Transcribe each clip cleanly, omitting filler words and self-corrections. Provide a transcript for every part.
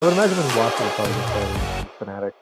I would imagine when he watched it, he'd probably just say fanatic.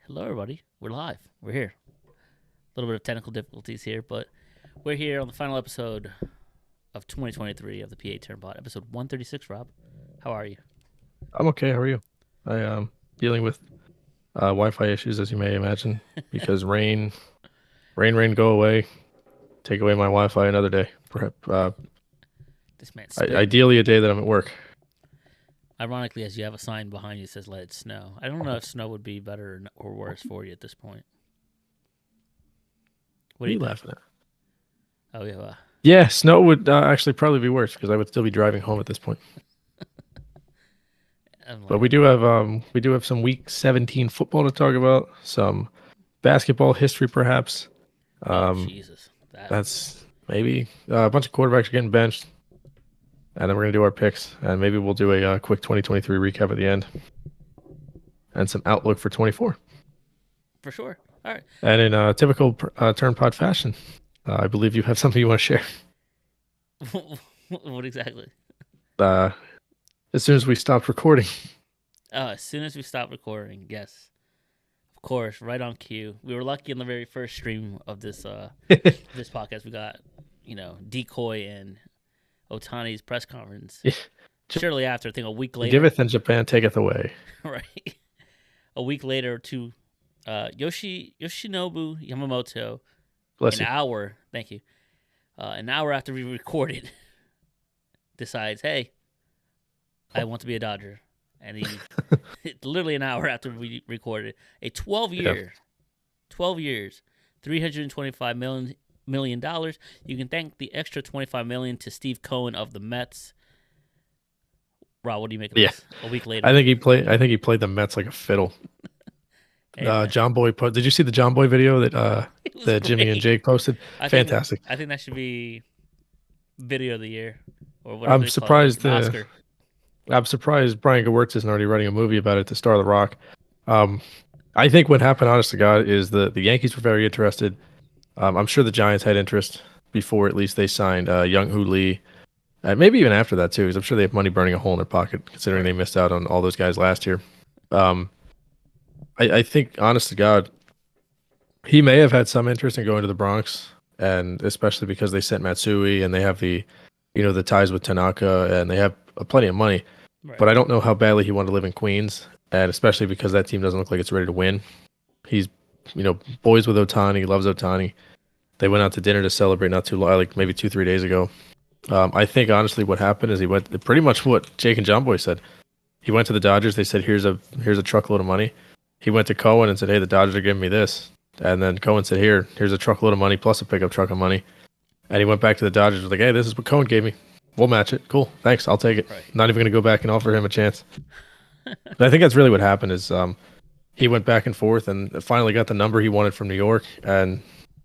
Hello, everybody. We're live. We're here. A little bit of technical difficulties here, but we're here on the final episode of 2023 of the PA Turnbot, episode 136. Rob, how are you? I'm okay. How are you? I am dealing with Wi-Fi issues, as you may imagine, because rain, go away, take away my Wi-Fi another day. Perhaps, This man's spitting. ideally a day that I'm at work. Ironically, as you have a sign behind you that says "Let it snow." I don't know if snow would be better or worse for you at this point. What are you laughing at? Oh yeah. Yeah, snow would actually probably be worse because I would still be driving home at this point. But we do have some week 17 football to talk about, some basketball history perhaps. Jesus. That's maybe a bunch of quarterbacks are getting benched. And then we're going to do our picks. And maybe we'll do a quick 2023 recap at the end. And some outlook for 24. For sure. All right. And in typical Turnpod fashion, I believe you have something you want to share. What exactly? As soon as we stopped recording. As soon as we stopped recording, yes. Of course, right on cue. We were lucky in the very first stream of this this podcast. We got, Decoy and Otani's press conference. Shortly after, I think a week later. Giveth and Japan taketh away. Right. A week later to Yoshinobu Yamamoto. Bless an you. hour. Thank you. An hour after we recorded, decides, hey, I want to be a Dodger. And he, literally an hour after we recorded, a 12 years, $325 million. You can thank the extra $25 million to Steve Cohen of the Mets. Rob, what do you make of this? A week later, I think he played the Mets like a fiddle. John Boy did you see the John Boy video that Jimmy and Jake posted? Fantastic. I think that should be video of the year or whatever. I'm surprised Brian Gewirtz isn't already writing a movie about it to star The Rock. I think what happened, honest to God, is the Yankees were very interested. I'm sure the Giants had interest before at least they signed Young-Hoo Lee. Maybe even after that, too, because I'm sure they have money burning a hole in their pocket, considering they missed out on all those guys last year. I think, honest to God, he may have had some interest in going to the Bronx, and especially because they sent Matsui, and they have the ties with Tanaka, and they have plenty of money. Right. But I don't know how badly he wanted to live in Queens, and especially because that team doesn't look like it's ready to win. He's boys with Otani, loves Otani. They went out to dinner to celebrate not too long, like maybe 2-3 days ago. I think honestly what happened is he went pretty much what Jake and John Boy said. He went to the Dodgers. They said, here's a truckload of money. He went to Cohen and said, hey, the Dodgers are giving me this. And then Cohen said, here's a truckload of money plus a pickup truck of money. And he went back to the Dodgers and was like, hey, this is what Cohen gave me. We'll match it. Cool. Thanks. I'll take it. Right. Not even going to go back and offer him a chance. But I think that's really what happened is he went back and forth and finally got the number he wanted from New York. And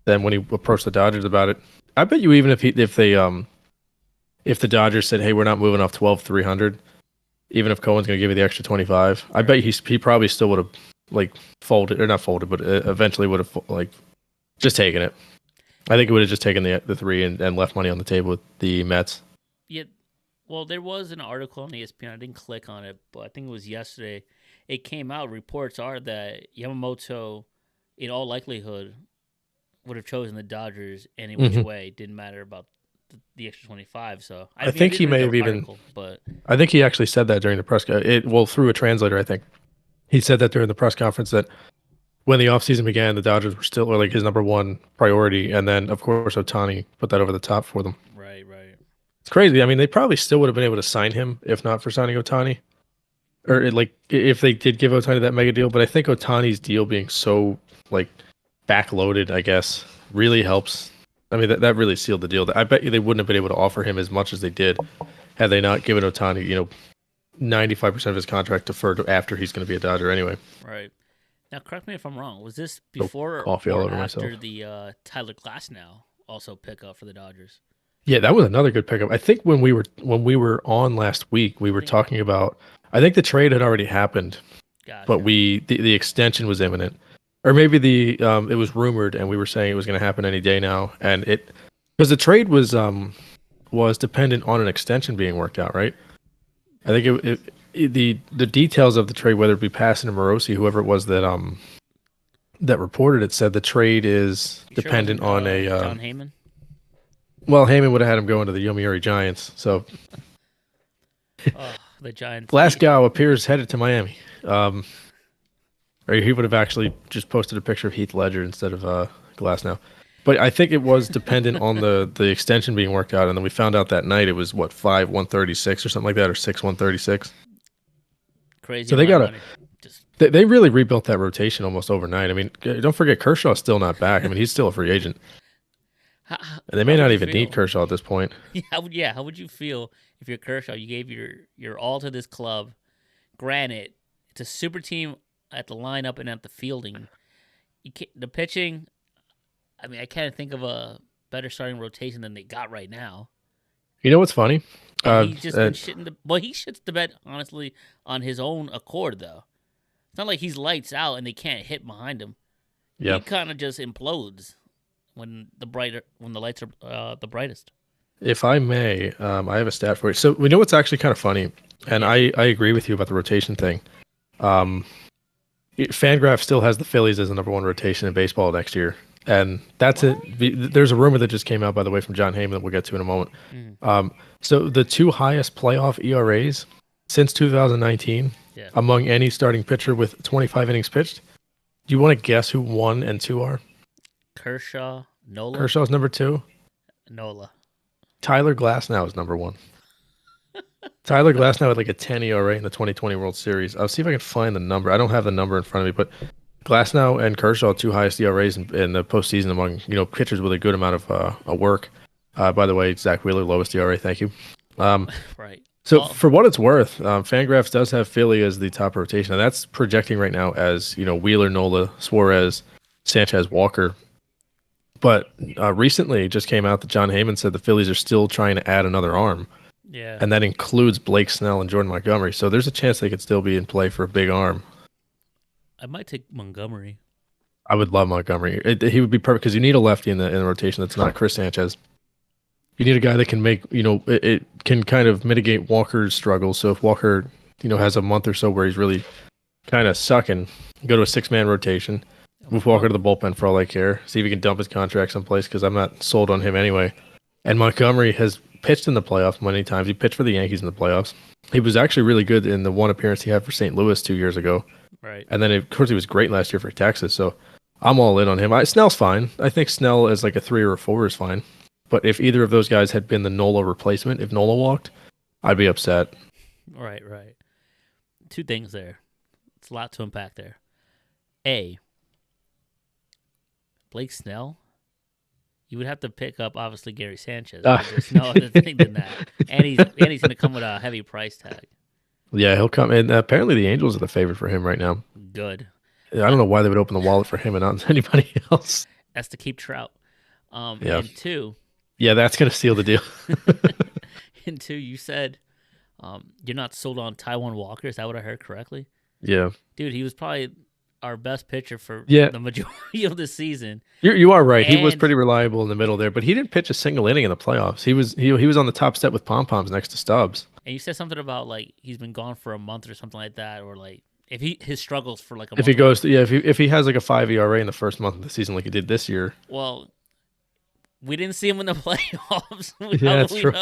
then when he approached the Dodgers about it, I bet you even if the Dodgers said, hey, we're not moving off 12,300, even if Cohen's going to give you the extra 25, I bet he probably still would have folded, or not folded, but eventually would have just taken it. I think it would have just taken the three and left money on the table with the Mets. Yeah, well, there was an article on ESPN. I didn't click on it, but I think it was yesterday. It came out. Reports are that Yamamoto, in all likelihood, would have chosen the Dodgers any which way. Didn't matter about the extra 25. So I think he may have even. But I think he actually said that during the press. Through a translator, I think he said that during the press conference that when the offseason began, the Dodgers were still his number one priority, and then of course Otani put that over the top for them. Right. It's crazy. I mean, they probably still would have been able to sign him if not for signing Otani, or if they did give Otani that mega deal. But I think Otani's deal being so backloaded, I guess, really helps. I mean, that really sealed the deal. I bet you they wouldn't have been able to offer him as much as they did had they not given Otani, 95% of his contract deferred after he's going to be a Dodger anyway. Right. Now, correct me if I'm wrong. Was this before or after the Tyler Glasnow also pickup for the Dodgers? Yeah, that was another good pickup. I think when we were on last week, we were talking about. I think the trade had already happened, but the extension was imminent, or maybe it was rumored, and we were saying it was going to happen any day now, and because the trade was dependent on an extension being worked out, right? I think the details of the trade, whether it be Passan or Morosi, whoever it was that that reported it said the trade is You sure it dependent wasn't on a. John Heyman? Well, Heyman would have had him go into the Yomiuri Giants. So Oh, the Giants. Glasgow appears headed to Miami. Or he would have actually just posted a picture of Heath Ledger instead of Glasnow. But I think it was dependent on the extension being worked out, and then we found out that night it was what 5/136 or something like that, or 6/136. Crazy. So they amount got of money. Just they really rebuilt that rotation almost overnight. I mean, don't forget Kershaw's still not back. I mean, he's still a free agent, and they may how not would you even need feel? Kershaw at this point. How would you feel if you're Kershaw? You gave your all to this club. Granted, it's a super team at the lineup and at the fielding. The pitching. I mean, I can't think of a better starting rotation than they got right now. You know what's funny? And he's just been shitting the. Well, he shits the bed honestly on his own accord, though. It's not like he's lights out and they can't hit behind him. Yeah. He kind of just implodes when the lights are the brightest. If I may, I have a stat for you. So we know what's actually kind of funny, and I agree with you about the rotation thing. Fangraph still has the Phillies as the number one rotation in baseball next year, and that's it. There's a rumor that just came out, by the way, from John Heyman that we'll get to in a moment. So the two highest playoff ERAs since 2019 among any starting pitcher with 25 innings pitched. Do you want to guess who 1 and 2 are? Kershaw, Nola. Kershaw's number 2. Nola. Tyler Glasnow is number 1. Tyler Glasnow had like a 10 ERA in the 2020 World Series. I'll see if I can find the number. I don't have the number in front of me, but Glasnow and Kershaw, two highest ERAs in the postseason among pitchers with a good amount of work. By the way, Zach Wheeler, lowest ERA. Thank you. Right. So for what it's worth, Fangraphs does have Philly as the top rotation, and that's projecting right now as Wheeler, Nola, Suarez, Sanchez, Walker. But recently, it just came out that John Heyman said the Phillies are still trying to add another arm. Yeah. And that includes Blake Snell and Jordan Montgomery. So there's a chance they could still be in play for a big arm. I might take Montgomery. I would love Montgomery. He would be perfect because you need a lefty in the rotation that's not Chris Sanchez. You need a guy that can make, it can kind of mitigate Walker's struggles. So if Walker, has a month or so where he's really kind of sucking, go to a 6-man rotation, move Walker to the bullpen for all I care, see if he can dump his contract someplace because I'm not sold on him anyway. And Montgomery has pitched in the playoffs many times. He pitched for the Yankees in the playoffs. He was actually really good in the one appearance he had for St. Louis 2 years ago. Right. And then, of course, he was great last year for Texas. So I'm all in on him. Snell's fine. I think Snell as like a 3 or a 4 is fine. But if either of those guys had been the Nola replacement, if Nola walked, I'd be upset. Right. Two things there. It's a lot to unpack there. A, Blake Snell, you would have to pick up, obviously, Gary Sanchez. There's no other thing than that. And he's going to come with a heavy price tag. Yeah, he'll come. And apparently the Angels are the favorite for him right now. Good. I don't know why they would open the wallet for him and not anybody else. That's to keep Trout. Yeah. And two. Yeah, that's going to seal the deal. And two, you said you're not sold on Taijuan Walker. Is that what I heard correctly? Yeah. Dude, he was probably our best pitcher for the majority of the season. You are right. He was pretty reliable in the middle there, but he didn't pitch a single inning in the playoffs. He was on the top step with pom-poms next to Stubbs. And you said something about like he's been gone for a month or something like that, or like if his struggles for like a month. If he goes, if he has like a 5 ERA in the first month of the season like he did this year. Well, we didn't see him in the playoffs. Yeah, that's true.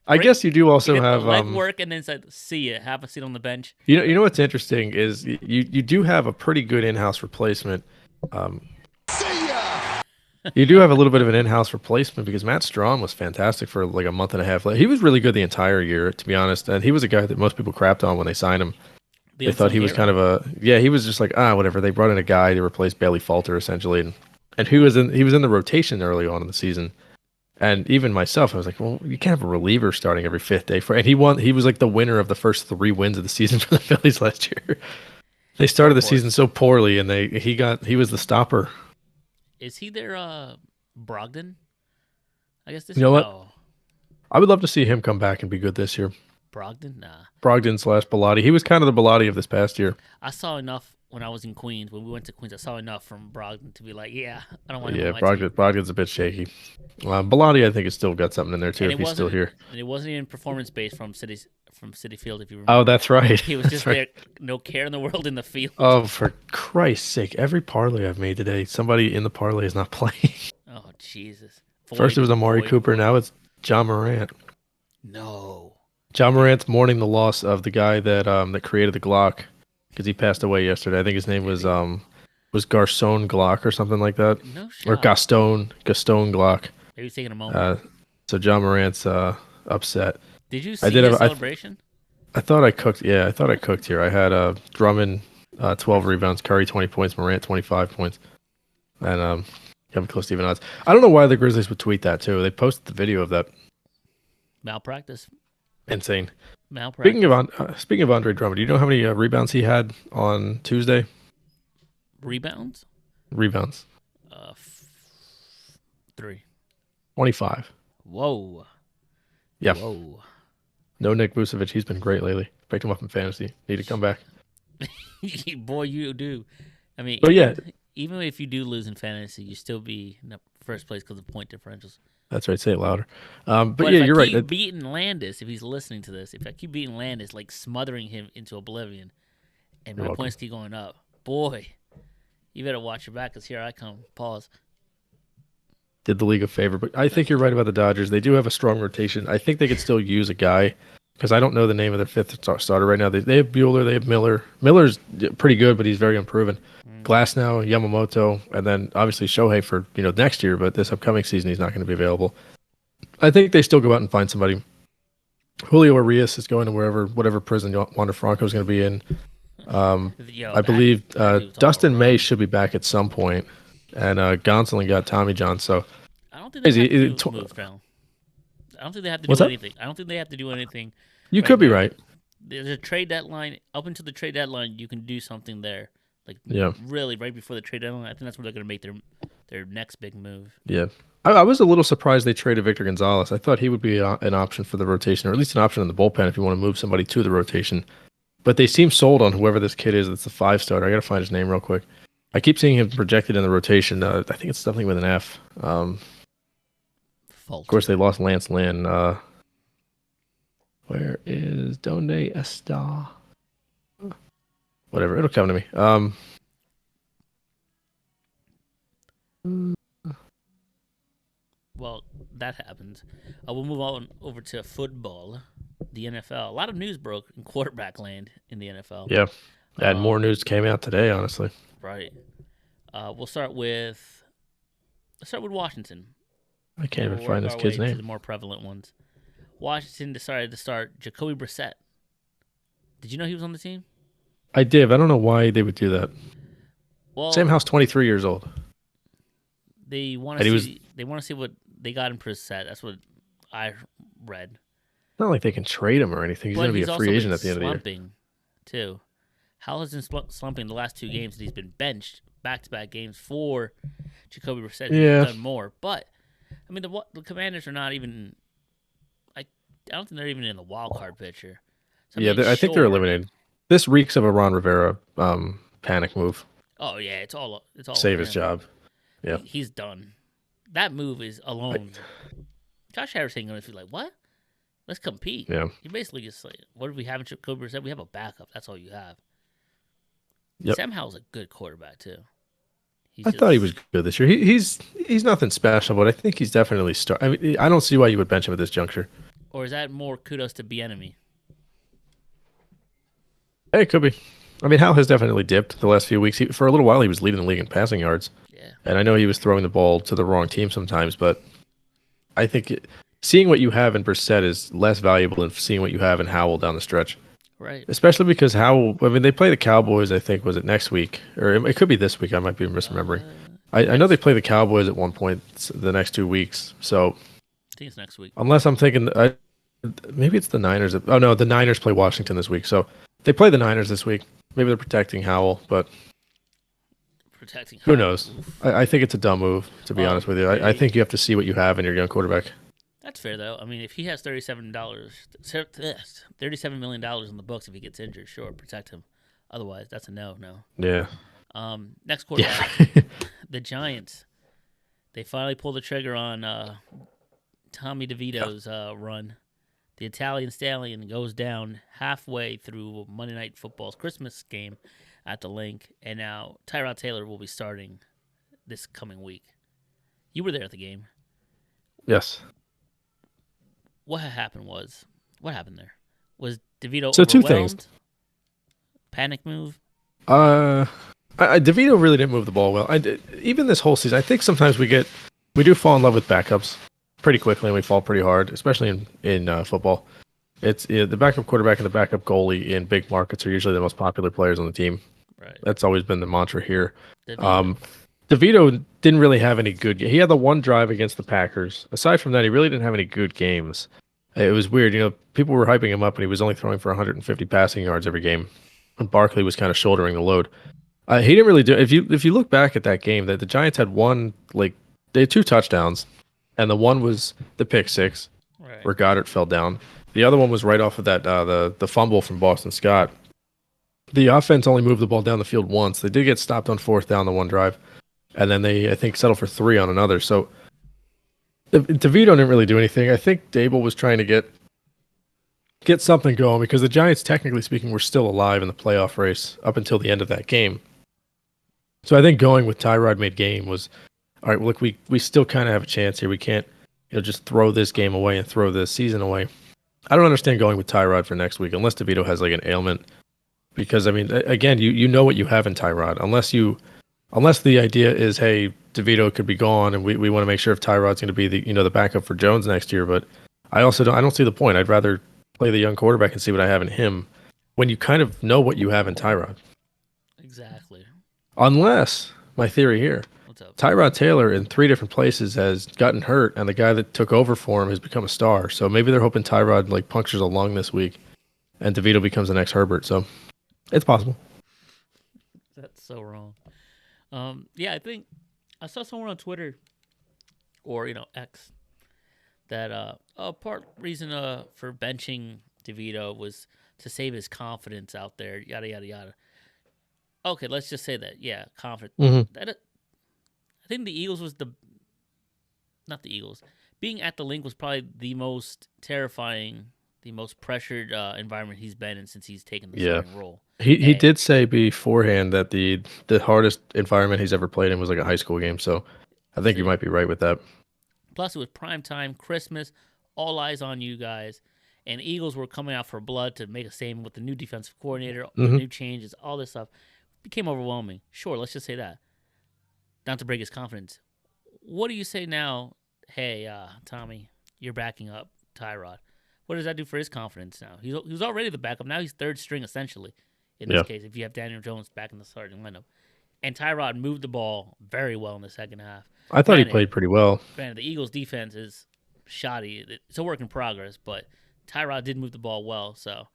I guess you do also have leg work and then said, "See ya, have a seat on the bench." You know what's interesting is you do have a pretty good in-house replacement. See ya. You do have a little bit of an in-house replacement because Matt Strahm was fantastic for like a month and a half. He was really good the entire year, to be honest, and he was a guy that most people crapped on when they signed him. They thought he was kind of he was just like whatever. They brought in a guy to replace Bailey Falter essentially, and he was in the rotation early on in the season. And even myself, I was like, well, you can't have a reliever starting every 5th day. And he won. He was like the winner of the first 3 wins of the season for the Phillies last year. They started the season so poorly, and he was the stopper. Is he their Brogdon? I guess this. You know what? I would love to see him come back and be good this year. Brogdon, nah. Brogdon / Bellotti. He was kind of the Bellotti of this past year. I saw enough when I was in Queens. When we went to Queens, I saw enough from Brogdon to be like, yeah, I don't want him on Yeah, my team. Brogdon's a bit shaky. Bellotti, I think, has still got something in there too And if he's still here. it wasn't even performance based from City Field, if you Oh, remember. that's right. He was That's just right. there, no care in the world in the field. Oh, for Christ's sake! Every parlay I've made today, somebody in the parlay is not playing. Oh Jesus! First it was Amari Cooper, Void. now it's John Morant. No. John Morant's mourning the loss of the guy that created the Glock because he passed away yesterday. I think his name was Garcon Glock or something like that, No or shot. Gaston Glock. Maybe he's taking a moment. So John Morant's upset. Did you I see did the have celebration? I thought I cooked. Yeah, I thought I cooked here. I had Drummond 12 rebounds, Curry 20 points, Morant 25 points, and having close to even odds. I don't know why the Grizzlies would tweet that too. They posted the video of that. Malpractice. Insane. Malpractice. Speaking of Andre Drummond, do you know how many rebounds he had on Tuesday? Rebounds? Rebounds. 3. 25. Whoa. Yeah. Whoa. No Nick Vucevic. He's been great lately. Picked him up in fantasy. Need to come back. Boy, you do. I mean, But yeah, even if you do lose in fantasy, you still be in the first place because of point differentials. that's right. Say it louder. But But yeah, if you're I right. keep beating Landis, if he's listening to this, if I keep beating Landis, like smothering him into oblivion, and You're my welcome. points keep going up, boy, you better watch your back because here I come. Pause. Did the league a favor. But I think you're right about the Dodgers. They do have a strong rotation. I think they could still use a guy because I don't know the name of their fifth starter right now. They have Bueller. They have Miller. Miller's pretty good, but he's very unproven. Glasnow, Yamamoto, and then obviously Shohei for next year. But this upcoming season, he's not going to be available. I think they still go out and find somebody. Julio Arias is going to whatever prison Wander Franco is going to be in. Yo, I believe that dude's Dustin all May around. should be back at some point, and Gonsolin got Tommy John. So I don't think they Is have he- to is do it moves now. I don't think they have to What's do that? anything. I don't think they have to do anything. you Right could be now. right. There's a trade deadline. Up until the trade deadline, you can do something there. Like Yeah. really, right before the trade deadline, I think that's where they're going to make their next big move. Yeah. I was a little surprised they traded Victor Gonzalez. I thought he would be an option for the rotation, or at least an option in the bullpen if you want to move somebody to the rotation. But they seem sold on whoever this kid is that's the 5-starter. I got to find his name real quick. I keep seeing him projected in the rotation. I think it's something with an F. Fault. Of course, they lost Lance Lynn. Where is Donde Está? Whatever, it'll come to me. Well, that happens. We'll move on over to football, the NFL. A lot of news broke in quarterback land in the NFL. Yeah, and more news came out today. Honestly, Right. We'll start with Washington. I can't even We'll find work this our kid's way to name. the more prevalent ones. Washington decided to start Jacoby Brissett. Did you know he was on the team? I did. I don't know why they would do that. Well, Sam Howell's 23 years old. they want and to he see. They want to see what they got in Brissett. That's what I read. It's not like they can trade him or anything. He's But going to be he's a also free been agent at the end of the year. slumping, too. Howell has been slumping the last 2 games, and he's been benched back-to-back games for Jacoby Brissett. Yeah. He's done more, but I mean the Commanders are not even. I don't think they're even in the wild card picture. So, Yeah, I think they're eliminated. This reeks of a Ron Rivera panic move. Oh yeah, it's all Save on his him. job. Yeah. He's done. That move is alone. Josh Harris ain't gonna be like, what? Let's compete. Yeah. You basically just like, what if we haven't Jacoby Brissett? We have a backup. That's all you have. Yep. Sam Howell's a good quarterback too. I thought he was good this year. He's nothing special, but I think he's definitely start. I mean, I don't see why you would bench him at this juncture. Or is that more kudos to Bieniemy? Hey, it could be. I mean, Howell has definitely dipped the last few weeks. For a little while, he was leading the league in passing yards, Yeah. and I know he was throwing the ball to the wrong team sometimes. But I think seeing what you have in Brissett is less valuable than seeing what you have in Howell down the stretch. Right. Especially because Howell. I mean, they play the Cowboys. I think was it next week, or it could be this week. I might be misremembering. I know they play the Cowboys at one point the next 2 weeks. So I think it's next week. unless I'm thinking, maybe it's the Niners. Oh no, the Niners play Washington this week. So they play the Niners this week. Maybe they're protecting Howell, but Protecting. who Howell. knows? I think it's a dumb move, to be Well, honest with you. I think you have to see what you have in your young quarterback. That's fair though. I mean, if he has $37 million in the books, if he gets injured, sure, protect him. Otherwise, that's a no. Yeah. Next Yeah. quarterback, the Giants. They finally pulled the trigger on Tommy DeVito's run. The Italian Stallion goes down halfway through Monday Night Football's Christmas game at the Link, and now Tyrod Taylor will be starting this coming week. You were there at the game. Yes. What happened there? Was DeVito So two overwhelmed? things. Panic move? DeVito really didn't move the ball well. Even this whole season, I think sometimes we do fall in love with backups pretty quickly, and we fall pretty hard, especially in football. It's the backup quarterback and the backup goalie in big markets are usually the most popular players on the team. Right. That's always been the mantra here. DeVito. DeVito didn't really have any good. He had the one drive against the Packers. Aside from that, he really didn't have any good games. It was weird. People were hyping him up, and he was only throwing for 150 passing yards every game. And Barkley was kind of shouldering the load. He didn't really do. If you look back at that game, that the Giants had they had 2 touchdowns, and the one was the pick six, right, where Goddard fell down. The other one was right off of that the fumble from Boston Scott. The offense only moved the ball down the field once. They did get stopped on 4th down the one drive, and then they, I think, settled for 3 on another. So DeVito didn't really do anything. I think Dable was trying to get something going because the Giants, technically speaking, were still alive in the playoff race up until the end of that game. So I think going with Tyrod mid-game was, all right, look, we still kind of have a chance here. We can't just throw this game away and throw this season away. I don't understand going with Tyrod for next week unless DeVito has like an ailment. Because, I mean, again, you know what you have in Tyrod. Unless the idea is, hey, DeVito could be gone and we want to make sure if Tyrod's going to be the backup for Jones next year. But I don't see the point. I'd rather play the young quarterback and see what I have in him when you kind of know what you have in Tyrod. Exactly. Unless, my theory here, What's up? Tyrod Taylor in 3 different places has gotten hurt, and the guy that took over for him has become a star. So maybe they're hoping Tyrod punctures a lung this week, and DeVito becomes the next Herbert. So it's possible. That's so wrong. Yeah, I think I saw someone on Twitter or X that a part reason for benching DeVito was to save his confidence out there. Yada yada yada. Okay, let's just say that. Yeah, confidence. Mm-hmm. I think the Eagles was not the Eagles. Being at the Link was probably the most terrifying, the most pressured environment he's been in since he's taken the starting role. He did say beforehand that the hardest environment he's ever played in was like a high school game. So I think you might be right with that. Plus, it was prime time, Christmas, all eyes on you guys. And Eagles were coming out for blood to make a statement with the new defensive coordinator, the new changes, all this stuff. It became overwhelming. Sure, let's just say that. Not to break his confidence. What do you say now? Hey, Tommy, you're backing up Tyrod. What does that do for his confidence now? He was already the backup. Now he's third string, essentially, in this case, if you have Daniel Jones back in the starting lineup. And Tyrod moved the ball very well in the second half. I thought he played pretty well. Granted, the Eagles' defense is shoddy. It's a work in progress, but Tyrod did move the ball well. So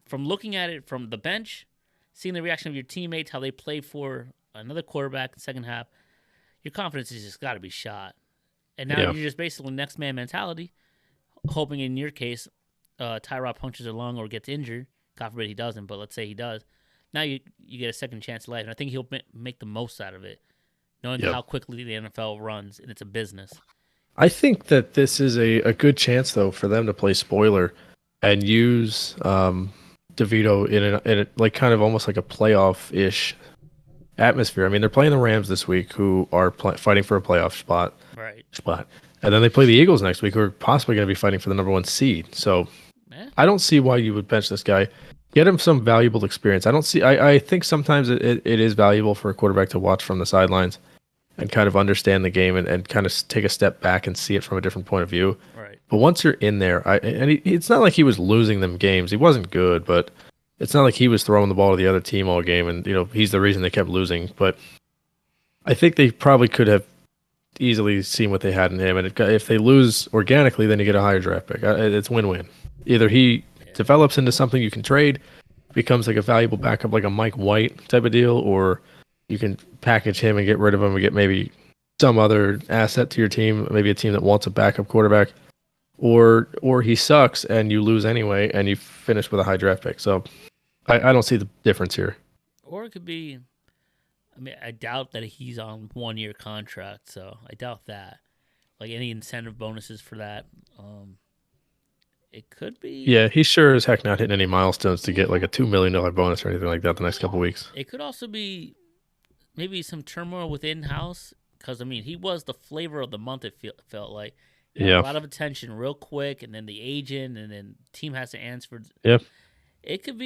from looking at it from the bench, seeing the reaction of your teammates, how they play for another quarterback in the second half, your confidence has just got to be shot. And now you're just basically next man mentality, hoping in your case Tyrod punctures a lung or gets injured. God forbid he doesn't, but let's say he does. Now you get a second chance at life, and I think he'll make the most out of it, knowing how quickly the NFL runs, and it's a business. I think that this is a good chance, though, for them to play spoiler and use DeVito in a like kind of almost like a playoff-ish atmosphere. I mean, they're playing the Rams this week, who are fighting for a playoff spot. Right. And then they play the Eagles next week, who are possibly going to be fighting for the number 1 seed. So I don't see why you would bench this guy. Get him some valuable experience. I think sometimes it is valuable for a quarterback to watch from the sidelines and kind of understand the game and kind of take a step back and see it from a different point of view. Right. But once you're in there, it's not like he was losing them games. He wasn't good, but it's not like he was throwing the ball to the other team all game and he's the reason they kept losing. But I think they probably could have easily seen what they had in him. And if they lose organically, then you get a higher draft pick. It's win-win. Either he develops into something you can trade, becomes like a valuable backup, like a Mike White type of deal, or you can package him and get rid of him and get maybe some other asset to your team, maybe a team that wants a backup quarterback, or he sucks and you lose anyway and you finish with a high draft pick. So I don't see the difference here. Or it could be. I mean, I doubt that he's on 1 year contract, so I doubt that. Like any incentive bonuses for that. It could be. Yeah, he's sure as heck not hitting any milestones to get like a $2 million bonus or anything like that the next couple weeks. It could also be maybe some turmoil within house because I mean he was the flavor of the month. Felt like Yeah. a lot of attention real quick, and then the agent, and then the team has to answer. Yeah. It could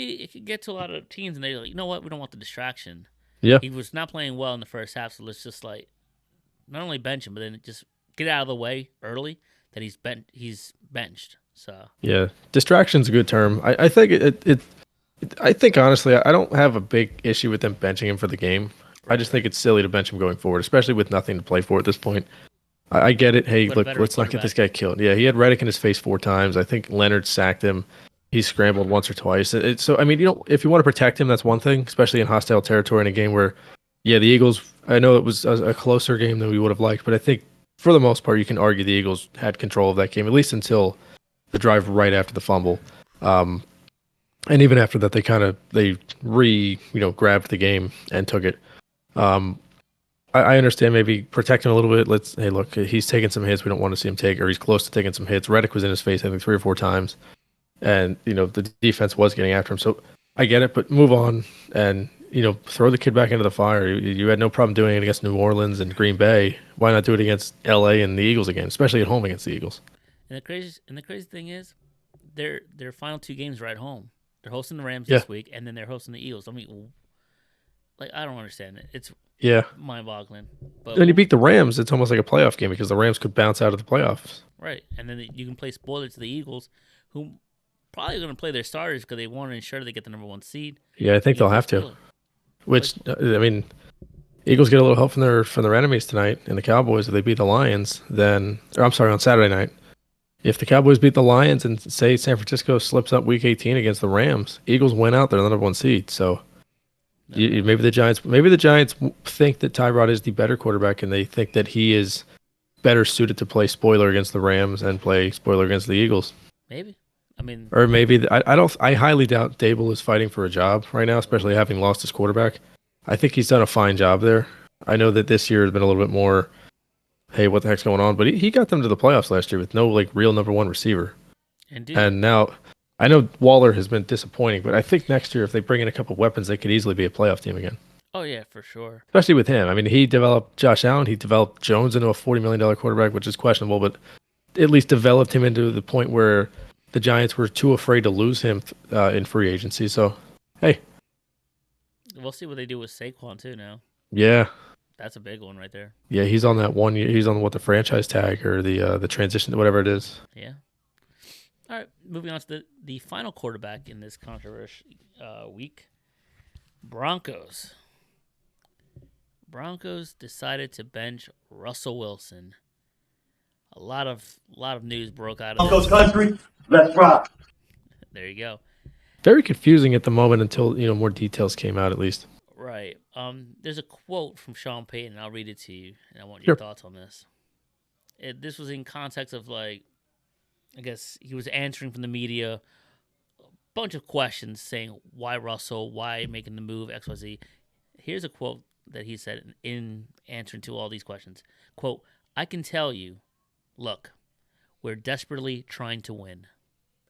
get to a lot of teams, and they're like, you know what, we don't want the distraction. Yeah. He was not playing well in the first half, so let's just like not only bench him, but then just get out of the way early that he's benched. So Yeah, distraction's a good term. I think I think honestly, I don't have a big issue with them benching him for the game. I just think it's silly to bench him going forward, especially with nothing to play for at this point. I get it. Hey, But a look, better let's not get this quarterback. guy killed. Yeah, he had Reddick in his face 4 times. I think Leonard sacked him. He scrambled once or twice. So I mean, if you want to protect him, that's one thing, especially in hostile territory in a game where, yeah, the Eagles. I know it was a closer game than we would have liked, but I think for the most part, you can argue the Eagles had control of that game at least until the drive right after the fumble. And even after that, they grabbed the game and took it. I understand maybe protect him a little bit. Hey, look, he's taking some hits we don't want to see him take, or he's close to taking some hits. Reddick was in his face, I think, 3 or 4 times, and the defense was getting after him. So I get it, but move on and throw the kid back into the fire. You had no problem doing it against New Orleans and Green Bay. Why not do it against L.A. and the Eagles again, especially at home against the Eagles? And the crazy thing is, their final 2 games are at home. They're hosting the Rams Yeah. this week, and then they're hosting the Eagles. I mean, like I don't understand it. It's Yeah. mind-boggling. But When you beat the Rams, it's almost like a playoff game because the Rams could bounce out of the playoffs. right, and then you can play spoiler to the Eagles, who probably going to play their starters because they want to ensure they get the number 1 seed. Yeah, I think You they'll play have to. spoiler. Which I mean, Eagles get a little help from their enemies tonight, and the Cowboys. If they beat the Lions, then I'm sorry, on Saturday night. If the Cowboys beat the Lions and say San Francisco slips up Week 18 against the Rams, Eagles win out. They're the number 1 seed. So maybe the Giants think that Tyrod is the better quarterback, and they think that he is better suited to play spoiler against the Rams and play spoiler against the Eagles. Maybe. I mean, Or maybe I highly doubt Dable is fighting for a job right now, especially having lost his quarterback. I think he's done a fine job there. I know that this year has been a little bit more, hey, what the heck's going on? But he got them to the playoffs last year with no real number 1 receiver. and And now I know Waller has been disappointing, but I think next year if they bring in a couple weapons, they could easily be a playoff team again. oh yeah, for sure. Especially with him. I mean, he developed Josh Allen. He developed Jones into a $40 million quarterback, which is questionable, but at least developed him into the point where the Giants were too afraid to lose him in free agency. So, hey, We'll see what they do with Saquon too. Now yeah, that's a big one right there. yeah, he's on that 1 year. He's on the franchise tag or the transition, whatever it is. Yeah. All right, moving on to the final quarterback in this controversial week. Broncos decided to bench Russell Wilson. A lot of news broke out of Broncos this. country, let's rock. There you go. Very confusing at the moment until more details came out at least. Right. There's a quote from Sean Payton, and I'll read it to you, and I want your Sure. thoughts on this. This was in context of I guess he was answering from the media a bunch of questions saying why Russell, why making the move, XYZ. Here's a quote that he said in answering to all these questions. Quote, I can tell you, look, we're desperately trying to win.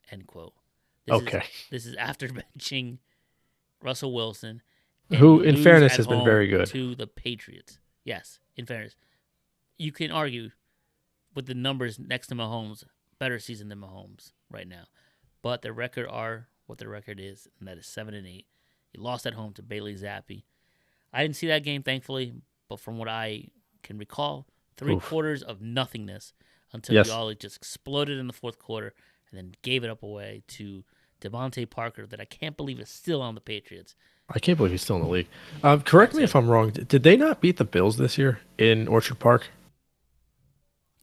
End quote. Okay. This is after benching Russell Wilson. Who, and in lose fairness, at has been home very good. to the Patriots. Yes, in fairness. You can argue with the numbers next to Mahomes, better season than Mahomes right now. But their record are what their record is, and that is 7-8. He lost at home to Bailey Zappi. I didn't see that game, thankfully, but from what I can recall, 3 Oof. quarters of nothingness until Yes. y'all just exploded in the fourth quarter and then gave it up away to Devontae Parker that I can't believe is still on the Patriots. I can't believe he's still in the league. Correct me if I'm wrong. Did they not beat the Bills this year in Orchard Park?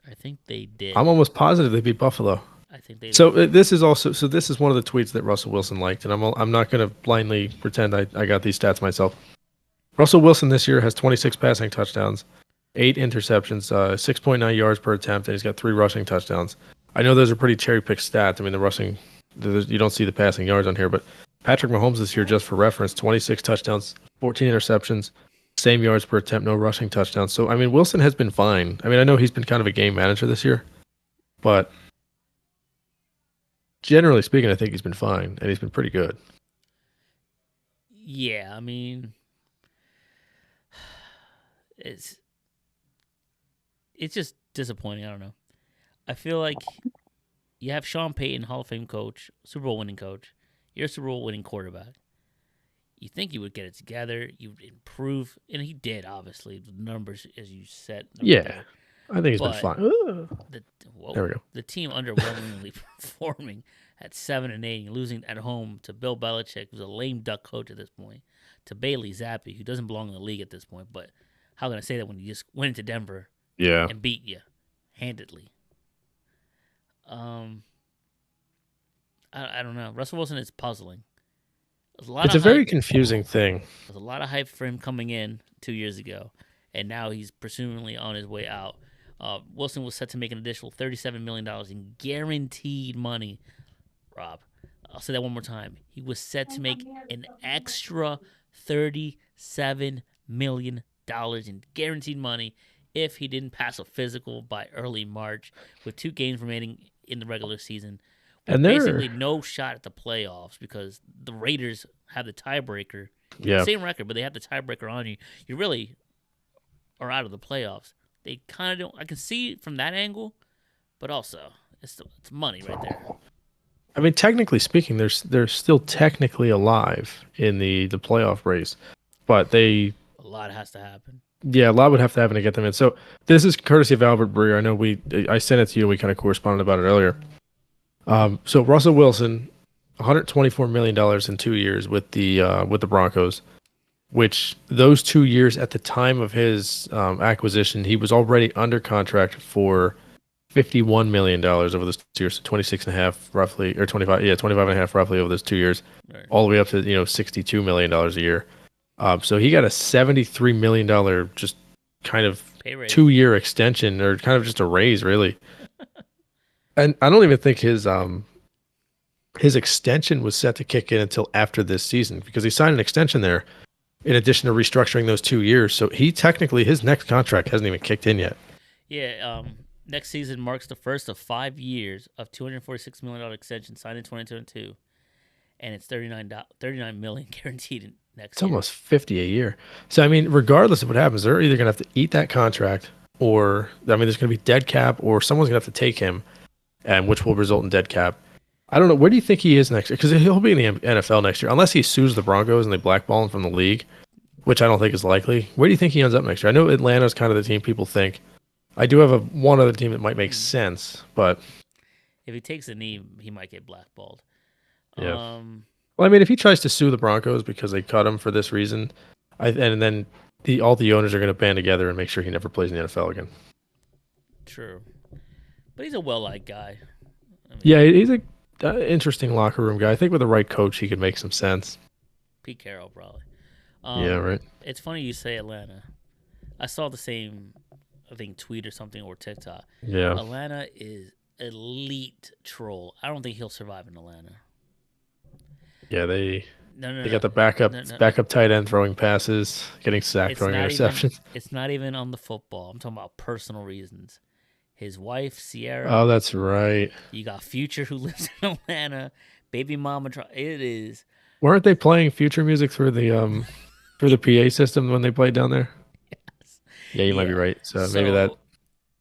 I think they did. I'm almost positive they beat Buffalo. I think they So this is one of the tweets that Russell Wilson liked, and I'm not going to blindly pretend I got these stats myself. Russell Wilson this year has 26 passing touchdowns, 8 interceptions, 6.9 yards per attempt, and he's got 3 rushing touchdowns. I know those are pretty cherry picked stats. I mean, the rushing, you don't see the passing yards on here, but Patrick Mahomes this year, just for reference, 26 touchdowns, 14 interceptions, same yards per attempt, no rushing touchdowns. So, I mean, Wilson has been fine. I mean, I know he's been kind of a game manager this year, but generally speaking, I think he's been fine, and he's been pretty good. Yeah, I mean, it's just disappointing. I don't know. I feel like you have Sean Payton, Hall of Fame coach, Super Bowl winning coach. You're a Super Bowl winning quarterback. You think you would get it together, you would improve, and he did. Obviously, the numbers as you said. Yeah, I think he's been But fine. There we go. The team underwhelmingly performing at 7-8, and losing at home to Bill Belichick, who's a lame duck coach at this point, to Bailey Zappi, who doesn't belong in the league at this point. But how can I say that when you just went into Denver Yeah, and beat you handedly? I don't know. Russell Wilson is puzzling. it's a very confusing thing. There's a lot of hype for him coming in 2 years ago, and now he's presumably on his way out. Wilson was set to make an additional $37 million in guaranteed money. Rob, I'll say that one more time. He was set to make an extra $37 million in guaranteed money if he didn't pass a physical by early March, with 2 games remaining in the regular season. And basically no shot at the playoffs because the Raiders have the tiebreaker. Yeah. Same record, but they have the tiebreaker on you. You really are out of the playoffs. They kind of don't. I can see it from that angle, but also it's money right there. I mean, technically speaking, they're still technically alive in the playoff race, but a lot has to happen. Yeah, a lot would have to happen to get them in. So this is courtesy of Albert Breer. I know I sent it to you. We kind of corresponded about it earlier. So Russell Wilson, $124 million in 2 years with the Broncos, which those 2 years at the time of his acquisition, he was already under contract for $51 million over those 2 years, so 26 and a half roughly, or 25 and a half roughly over those 2 years, right, all the way up to $62 million a year. So he got a $73 million just kind of 2-year extension, or kind of just a raise, really. And I don't even think his extension was set to kick in until after this season, because he signed an extension there in addition to restructuring those 2 years. So he technically, his next contract hasn't even kicked in yet. Yeah, next season marks the first of 5 years of $246 million extension signed in 2022, and it's $39 million guaranteed in next year. It's almost $50 a year. So I mean, regardless of what happens, they're either going to have to eat that contract, or there's going to be dead cap, or someone's going to have to take him, and which will result in dead cap. I don't know. Where do you think he is next year? Because he'll be in the NFL next year, unless he sues the Broncos and they blackball him from the league, which I don't think is likely. Where do you think he ends up next year? I know Atlanta's kind of the team people think. I do have one other team that might make sense, but if he takes a knee, he might get blackballed. Yeah. Well, I mean, if he tries to sue the Broncos because they cut him for this reason, and then all the owners are going to band together and make sure he never plays in the NFL again. True. But he's a well-liked guy. I mean, yeah, he's an interesting locker room guy. I think with the right coach, he could make some sense. Pete Carroll, probably. Yeah, right. It's funny you say Atlanta. I saw the same, I think, tweet or something, or TikTok. Yeah. Atlanta is elite troll. I don't think he'll survive in Atlanta. Yeah, they got the backup tight end throwing passes, getting sacked, throwing interceptions. It's not even on the football. I'm talking about personal reasons. His wife, Sierra. Oh, that's right. You got Future, who lives in Atlanta. Baby mama. It is. Weren't they playing Future music through the PA system when they played down there? Yes. Yeah, you might be right. So maybe that.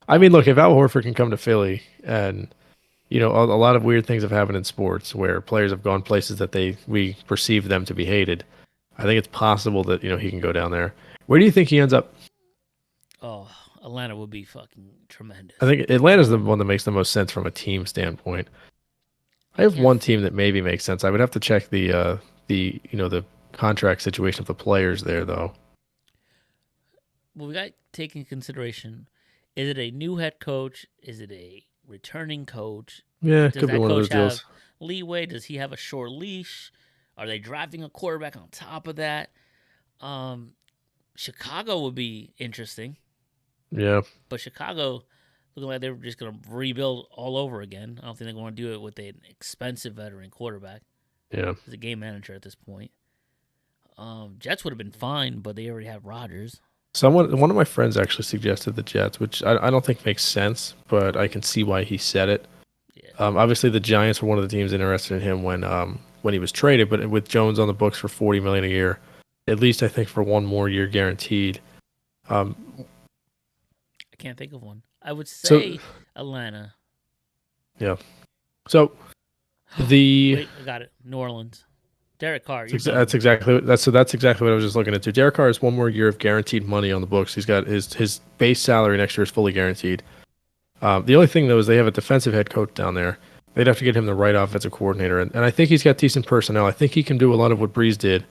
I mean, look, if Al Horford can come to Philly, and a lot of weird things have happened in sports where players have gone places that we perceive them to be hated. I think it's possible that he can go down there. Where do you think he ends up? Oh, Atlanta would be fucking tremendous. I think Atlanta's the one that makes the most sense from a team standpoint. I have one team that maybe makes sense. I would have to check the contract situation of the players there, though. Well, we got to take into consideration: is it a new head coach? Is it a returning coach? Yeah, it could be one of those deals. Leeway? Does he have a short leash? Are they drafting a quarterback on top of that? Chicago would be interesting. Yeah. But Chicago looking like they're just going to rebuild all over again. I don't think they're going to do it with an expensive veteran quarterback. Yeah. as a game manager at this point. Jets would have been fine, but they already have Rodgers. One of my friends actually suggested the Jets, which I don't think makes sense, but I can see why he said it. Yeah. Obviously, the Giants were one of the teams interested in him when he was traded, but with Jones on the books for $40 million a year, at least I think for one more year guaranteed. I can't think of one. I would say Atlanta. Yeah. So the Wait, I got it. New Orleans. Derek Carr. that's exactly what I was just looking into. Derek Carr has one more year of guaranteed money on the books. He's got his base salary next year is fully guaranteed. The only thing though is they have a defensive head coach down there. They'd have to get him the right offensive coordinator, and I think he's got decent personnel. I think he can do a lot of what Breeze did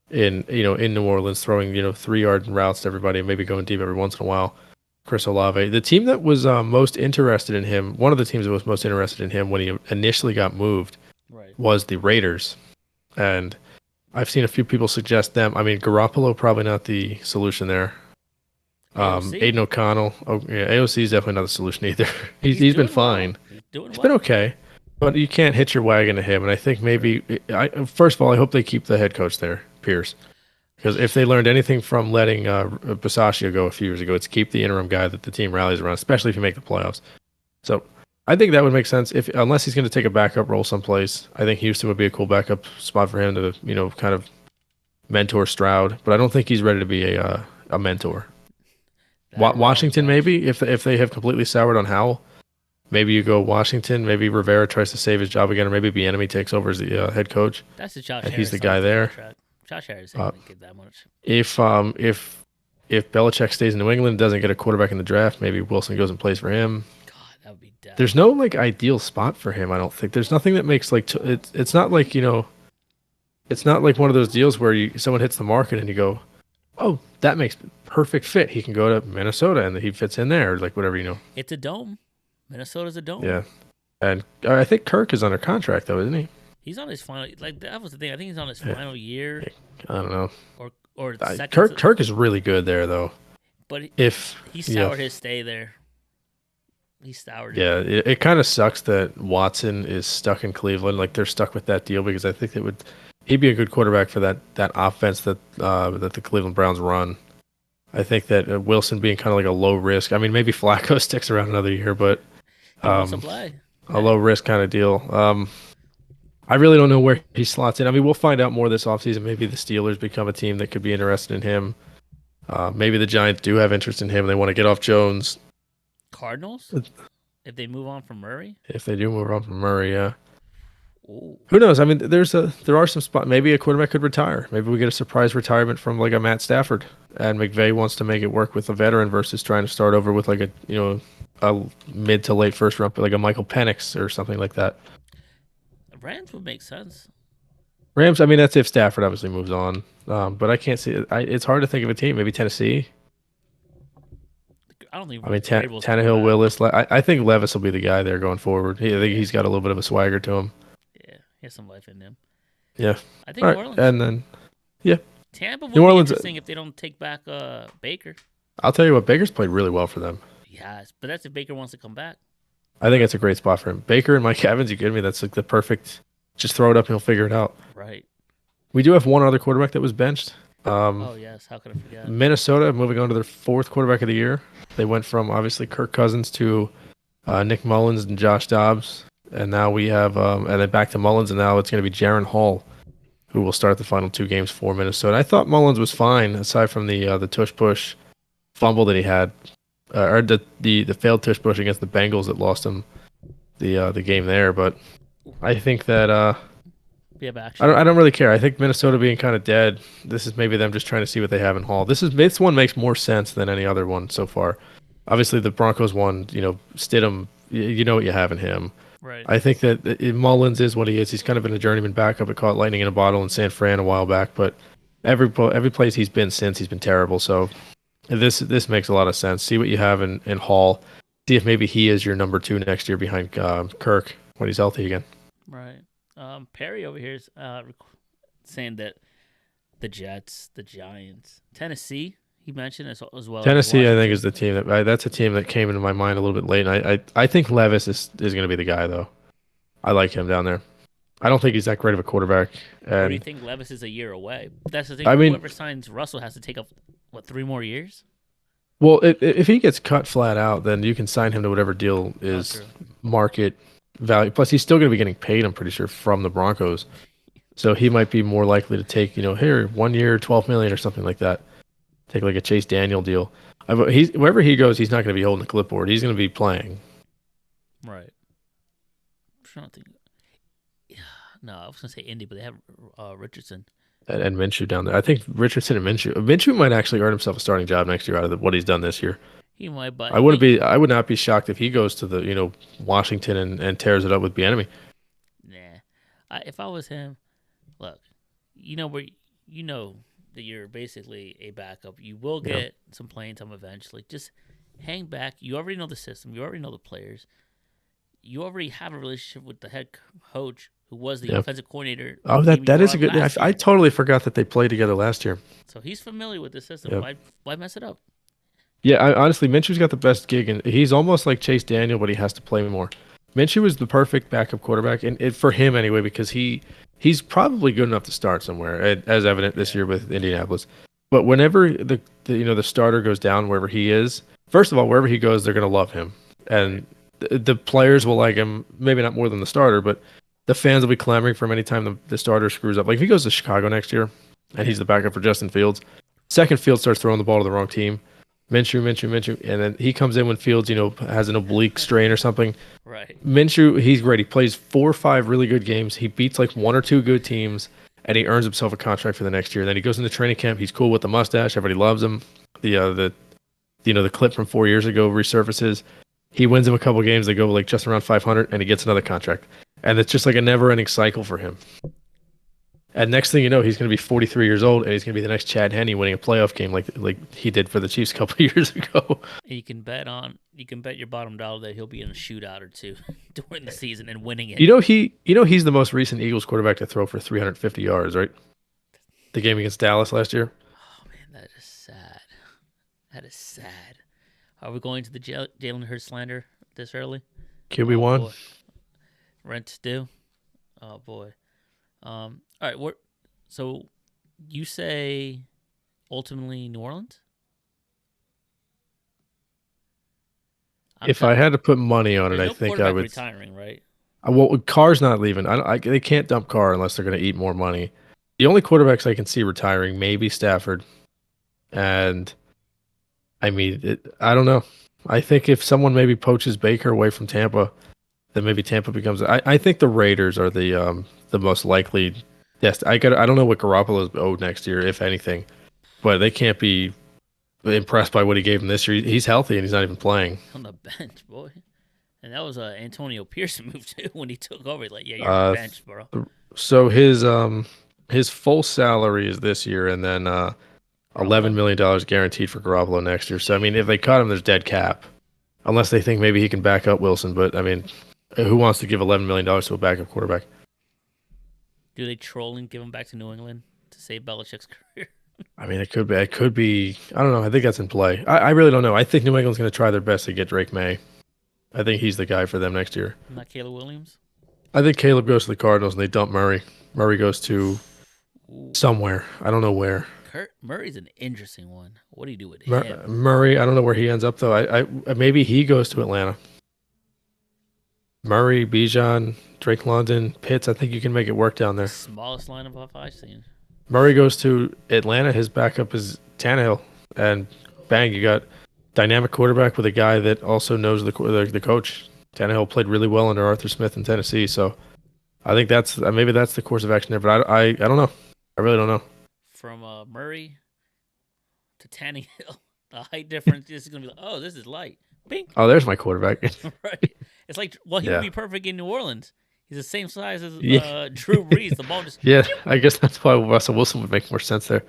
in New Orleans, throwing 3-yard routes to everybody, and maybe going deep every once in a while. Chris Olave, the team that was most interested in him, one of the teams that was most interested in him when he initially got moved, was the Raiders. And I've seen a few people suggest them. I mean, Garoppolo probably not the solution there. Aiden O'Connell, AOC is definitely not the solution either. He's been fine. He's been okay, but you can't hitch your wagon to him. And I think maybe, first of all, I hope they keep the head coach there, Pierce, because if they learned anything from letting Bisaccia go a few years ago, it's keep the interim guy that the team rallies around, especially if you make the playoffs. So I think that would make sense unless he's going to take a backup role someplace. I think Houston would be a cool backup spot for him to, kind of mentor Stroud. But I don't think he's ready to be a mentor. Washington, maybe if they have completely soured on Howell, maybe you go Washington. Maybe Rivera tries to save his job again, or maybe Bieniemy takes over as the head coach. That's the Josh. He's the guy there. Josh Harris ain't get that much. If Belichick stays in New England and doesn't get a quarterback in the draft, maybe Wilson goes and plays for him. That would be dead. There's no ideal spot for him. I don't think there's nothing that makes it's not like it's not like one of those deals where someone hits the market and you go, oh, that makes perfect fit. He can go to Minnesota and he fits in there, like whatever. It's a dome. Minnesota's a dome. Yeah, and I think Kirk is under contract though, isn't he? He's on his final. That was the thing. I think he's on his final year. I don't know. Or Kirk is really good there though. But if he soured his stay there. He soured. Yeah, it kind of sucks that Watson is stuck in Cleveland. Like they're stuck with that deal because I think he'd be a good quarterback for that offense that the Cleveland Browns run. I think that Wilson being kind of like a low risk. I mean, maybe Flacco sticks around another year, but a low risk kind of deal. I really don't know where he slots in. I mean, we'll find out more this offseason. Maybe the Steelers become a team that could be interested in him. Maybe the Giants do have interest in him. They want to get off Jones. Cardinals? If they move on from Murray? If they do move on from Murray, yeah. Ooh. Who knows? I mean, there are some spots. Maybe a quarterback could retire. Maybe we get a surprise retirement from like a Matt Stafford, and McVay wants to make it work with a veteran versus trying to start over with like a mid to late first round, like a Michael Penix or something like that. Rams would make sense. Rams. I mean, that's if Stafford obviously moves on, but I can't see it. It's hard to think of a team. Maybe Tennessee. I don't think. I mean, Tannehill, Willis. I think Levis will be the guy there going forward. I think he's got a little bit of a swagger to him. Yeah, he has some life in him. Yeah. I think New Orleans. And then, yeah. Tampa would be interesting if they don't take back Baker. I'll tell you what, Baker's played really well for them. Yes, but that's if Baker wants to come back. I think it's a great spot for him. Baker and Mike Evans, you kidding me? That's like the perfect. Just throw it up and he'll figure it out. Right. We do have one other quarterback that was benched. Oh yes, how could I forget? Minnesota moving on to their fourth quarterback of the year. They went from obviously Kirk Cousins to Nick Mullins and Josh Dobbs, and now we have and then back to Mullins, and now it's going to be Jaron Hall, who will start the final 2 games for Minnesota. I thought Mullins was fine aside from the tush push fumble that he had, or the failed tush push against the Bengals that lost him the game there. But I think that I don't really care. I think Minnesota being kind of dead. This is maybe them just trying to see what they have in Hall. This one makes more sense than any other one so far. Obviously, the Broncos one. Stidham. You know what you have in him. Right. I think that Mullins is what he is. He's kind of been a journeyman backup. It caught lightning in a bottle in San Fran a while back, but every place he's been since, he's been terrible. So this makes a lot of sense. See what you have in Hall. See if maybe he is your number 2 next year behind Kirk when he's healthy again. Right. Perry over here is saying that the Jets, the Giants, Tennessee, he mentioned as well. Tennessee, I think, is the team that's a team that came into my mind a little bit late. And I think Levis is going to be the guy, though. I like him down there. I don't think he's that great of a quarterback. Or do you And think Levis is a year away? That's the thing. I mean, Whoever signs Russell has to take up what 3 more years? well, if he gets cut flat out, then you can sign him to whatever deal Oh, is true. market value. Plus, he's still going to be getting paid, I'm pretty sure, from the Broncos. So he might be more likely to take, here, 1 year, 12 million or something like that. Take like a Chase Daniel deal. He's wherever he goes, he's not going to be holding the clipboard. He's going to be playing. Right. I'm trying to think. Yeah, no, I was gonna say Indy, but they have Richardson. And Minshew down there. I think Richardson and Minshew might actually earn himself a starting job next year out of what he's done this year. He might, but I would not be shocked if he goes to the Washington and tears it up with Bieniemy. nah. If I was him, look, you know where you know that you're basically a backup. You will Yeah. get some playing time eventually. Just hang back. You already know the system. You already know the players. You already have a relationship with the head coach, who was the Yeah. offensive coordinator. Oh, team you that is brought a good. last I year. totally forgot that they played together last year. So he's familiar with the system. Yeah. Why mess it up? Yeah, honestly, Minshew's got the best gig, and he's almost like Chase Daniel, but he has to play more. Minshew is the perfect backup quarterback, and for him anyway, because he's probably good enough to start somewhere, as evident this Yeah. year with Indianapolis. But whenever the starter goes down wherever he is, first of all, wherever he goes, they're gonna love him, and the players will like him. Maybe not more than the starter, but the fans will be clamoring for him anytime the starter screws up. Like if he goes to Chicago next year, and he's the backup for Justin Fields, second Fields starts throwing the ball to the wrong team. Minshew, and then he comes in when Fields, has an oblique strain or something. Right. Minshew, he's great. He plays 4 or 5 really good games. He beats like 1 or 2 good teams, and he earns himself a contract for the next year. Then he goes into training camp. He's cool with the mustache. Everybody loves him. The clip from 4 years ago resurfaces. He wins him a couple games. They go like just around 500, and he gets another contract. And it's just like a never-ending cycle for him. And next thing you know, he's going to be 43 years old, and he's going to be the next Chad Henne winning a playoff game like he did for the Chiefs a couple of years ago. You can bet your bottom dollar that he'll be in a shootout or two during the season and winning it. He's the most recent Eagles quarterback to throw for 350 yards, right? The game against Dallas last year. Oh man, that is sad. That is sad. Are we going to the Jalen Hurts slander this early? QB1. Boy. Rent due. Oh boy. All right. So you say ultimately New Orleans? If I had to put money on it, There's I no think I quarterback would. retiring, right? Well, Carr's not leaving. They can't dump Carr unless they're going to eat more money. The only quarterbacks I can see retiring, maybe Stafford, and I mean, I don't know. I think if someone maybe poaches Baker away from Tampa, then maybe Tampa becomes. I think the Raiders are the most likely. Yes, I don't know what Garoppolo's owed next year, if anything, but they can't be impressed by what he gave him this year. He's healthy and he's not even playing. On the bench, boy. And that was Antonio Pearson move too when he took over. Like, yeah, you're on the bench, bro. So his full salary is this year, and then $11 million guaranteed for Garoppolo next year. So I mean, if they cut him, there's dead cap, unless they think maybe he can back up Wilson. But I mean, who wants to give $11 million to a backup quarterback? Do they troll and give him back to New England to save Belichick's career? I mean, it could be. It could be. I don't know. I think that's in play. I really don't know. I think New England's going to try their best to get Drake May. I think he's the guy for them next year. Not Caleb Williams? I think Caleb goes to the Cardinals and they dump Murray. Murray goes to Ooh. somewhere. I don't know where. Kurt Murray's an interesting one. What do you do with him? Murray, I don't know where he ends up though. I maybe he goes to Atlanta. Murray, Bijan, Drake London, Pitts. I think you can make it work down there. Smallest lineup I've seen. Murray goes to Atlanta. His backup is Tannehill, and bang, you got dynamic quarterback with a guy that also knows the coach. Tannehill played really well under Arthur Smith in Tennessee, so I think that's maybe that's the course of action there. But I don't know. I really don't know. From Murray to Tannehill, the height difference is going to be like, oh, this is light. Bing. Oh, there's my quarterback. Right. It's like, well, he Yeah. would be perfect in New Orleans. He's the same size as Yeah. Drew Brees. The ball just Yeah, I guess that's why Russell Wilson would make more sense there.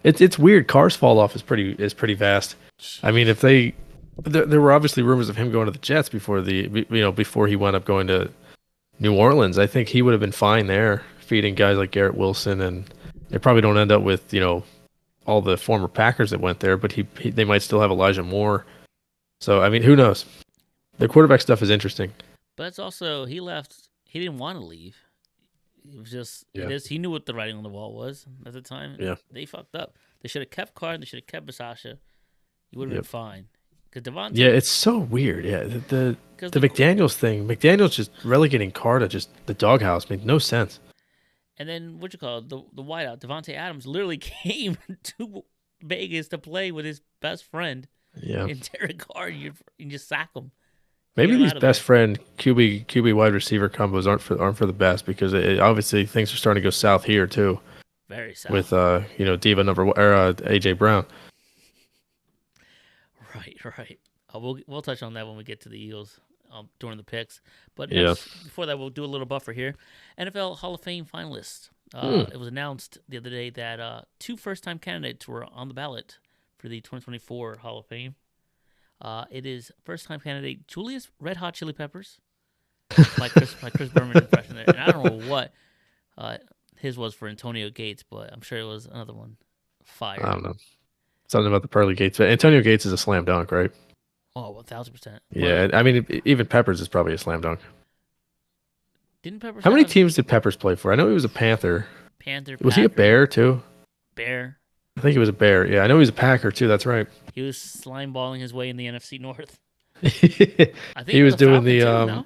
It's weird. Carr's fall off is pretty vast. I mean, if there were obviously rumors of him going to the Jets before before he wound up going to New Orleans. I think he would have been fine there, feeding guys like Garrett Wilson, and they probably don't end up with all the former Packers that went there, but they might still have Elijah Moore. So I mean, who knows? The quarterback stuff is interesting. But it's also he left. He didn't want to leave. It was just Yeah. it is. He knew what the writing on the wall was at the time. And Yeah. they fucked up. They should have kept Carr. They should have kept Basasha. You would have been Yep. fine. Because Yeah, Devontae, it's so weird. Yeah, because the McDaniels thing. McDaniels just relegating Carr to just the doghouse made no sense. and then what you call it, the wideout Devontae Adams literally came to Vegas to play with his best friend Yeah. in Derek Carr. And you just sack him. Maybe Get him these out of best there. friend QB wide receiver combos aren't for the best because obviously things are starting to go south here too Very sad. with Diva AJ Brown. Right. We'll touch on that when we get to the Eagles during the picks. But Yeah. before that, we'll do a little buffer here. NFL Hall of Fame finalists. It was announced the other day that 2 first-time candidates were on the ballot for the 2024 Hall of Fame. It is first-time candidate Julius Red Hot Chili Peppers, my Chris Berman impression there, and I don't know what his was for Antonio Gates, but I'm sure it was another one. Fire. I don't know. Something about the Pearly Gates. Antonio Gates is a slam dunk, right? Oh, 1,000%. Yeah, I mean, even Peppers is probably a slam dunk. Didn't Peppers? How many have teams did Peppers play for? I know he was a Panther. Panther. Was he a Packer, Bear too? Bear. I think he was a Bear. Yeah, I know he was a Packer too. That's right. He was slime balling his way in the NFC North. he I think was a doing Falcon the too,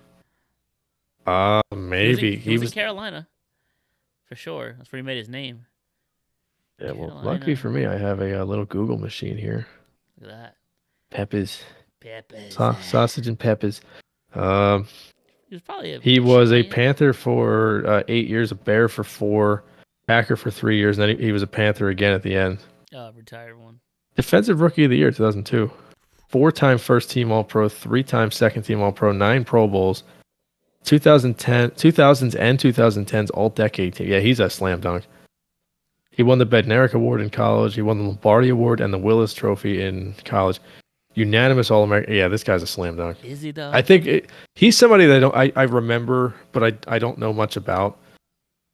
no? maybe He was in Carolina for sure. That's where he made his name. Yeah, well, Carolina. luckily for me, I have a little Google machine here. Look at that. Peppers, Peppers. sausage and peppers. Um, He was probably he was a Michigan. Panther for 8 years, a Bear for 4, Packer for 3 years, and then he was a Panther again at the end. Retired one. Defensive Rookie of the Year, 2002. 4-time first team All Pro, 3-time second team All Pro, 9 Pro Bowls. 2000s and 2010s All Decade team. Yeah, he's a slam dunk. He won the Bednarik Award in college. He won the Lombardi Award and the Willis Trophy in college. Unanimous All-American. Yeah, this guy's a slam dunk. Is he though? I think he's somebody that I remember, but I don't know much about.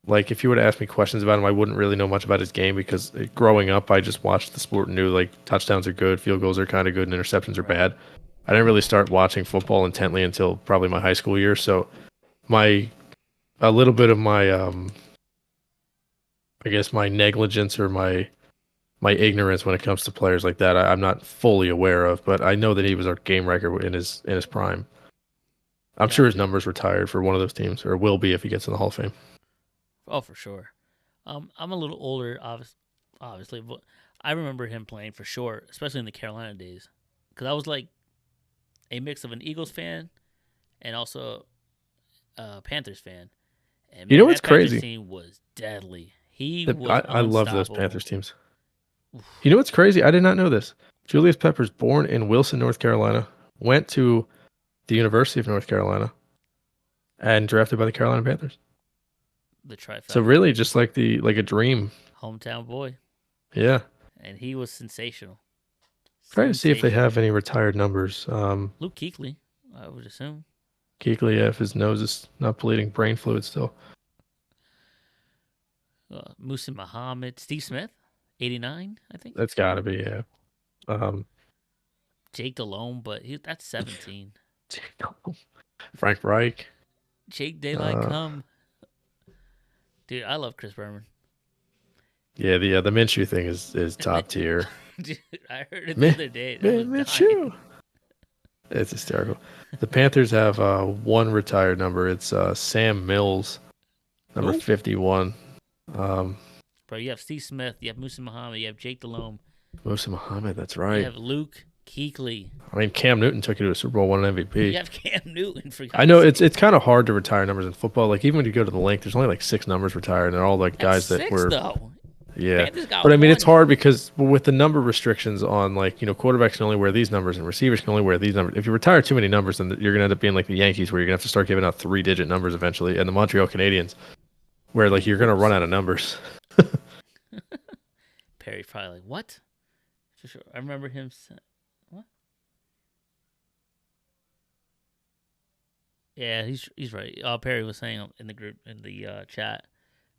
Like, if you were to ask me questions about him, I wouldn't really know much about his game because growing up, I just watched the sport and knew, like, touchdowns are good, field goals are kind of good, and interceptions are bad. I didn't really start watching football intently until probably my high school years. So a little bit of my, I guess my negligence or my ignorance when it comes to players like that, I'm not fully aware of, but I know that he was our game record in his prime. I'm sure his number's retired for one of those teams, or will be if he gets in the Hall of Fame. Oh, for sure. I'm a little older, obviously, but I remember him playing for sure, especially in the Carolina days, because I was like a mix of an Eagles fan and also a Panthers fan. And You know man, what's that Panthers crazy? team was deadly. He I was love those unstoppable. Panthers teams. You know what's crazy? I did not know this. Julius Peppers, born in Wilson, North Carolina, went to the University of North Carolina and drafted by the Carolina Panthers. The trifecta. So really just like a dream. Hometown boy. Yeah. And he was sensational. Try to see if they have any retired numbers. Luke Kuechly, I would assume. Kuechly, if his nose is not bleeding brain fluid still. Musa Muhammad. Steve Smith, 89, I think. That's got to be, yeah. Jake Delhomme, but that's 17. Frank Reich. Jake Daylight come. Dude, I love Chris Berman. Yeah, the Minshew thing is top tier. Dude, I heard it the other day. Minshew. It's hysterical. The Panthers have one retired number. It's Sam Mills, number 51. Bro, you have Steve Smith, you have Musa Muhammad, you have Jake Delhomme. Musa Muhammad, that's right. You have Luke Kuechly. I mean, Cam Newton took you to a Super Bowl, won an MVP. You have Cam Newton. For I know it's kind of hard to retire numbers in football. Like, even when you go to the link, there's only like 6 numbers retired, and they're all like guys that were. Though. Yeah, but I mean, it's hard because with the number restrictions on, like, quarterbacks can only wear these numbers and receivers can only wear these numbers. If you retire too many numbers, then you're gonna end up being like the Yankees, where you're gonna have to start giving out 3-digit numbers eventually, and the Montreal Canadiens, where like you're gonna run out of numbers. Perry's probably like, what? For sure. I remember him saying, what? Yeah, he's right. Perry was saying in the group, in the chat,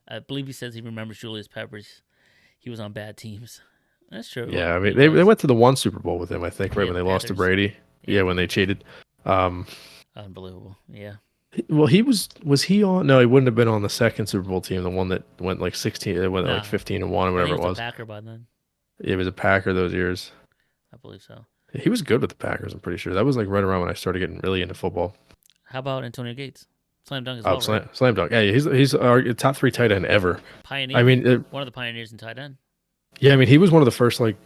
I believe he says he remembers Julius Peppers. He was on bad teams. That's true. Yeah, I mean, they went to the one Super Bowl with him, I think, right, Yeah, when they the lost to Panthers. Brady. Yeah, when they cheated. Unbelievable. Yeah. Well, he was he on? No, he wouldn't have been on the second Super Bowl team, the one that went like 16, it went like Nah, 15-1 or I think whatever it it was a was. Packer by then. It was a Packer those years. I believe so. He was good with the Packers, I'm pretty sure. That was like right around when I started getting really into football. How about Antonio Gates? Slam dunk as well, right? Slam dunk. Yeah, he's our top three tight end ever. I Pioneer. mean, One of the pioneers in tight end. yeah, I mean, he was one of the first like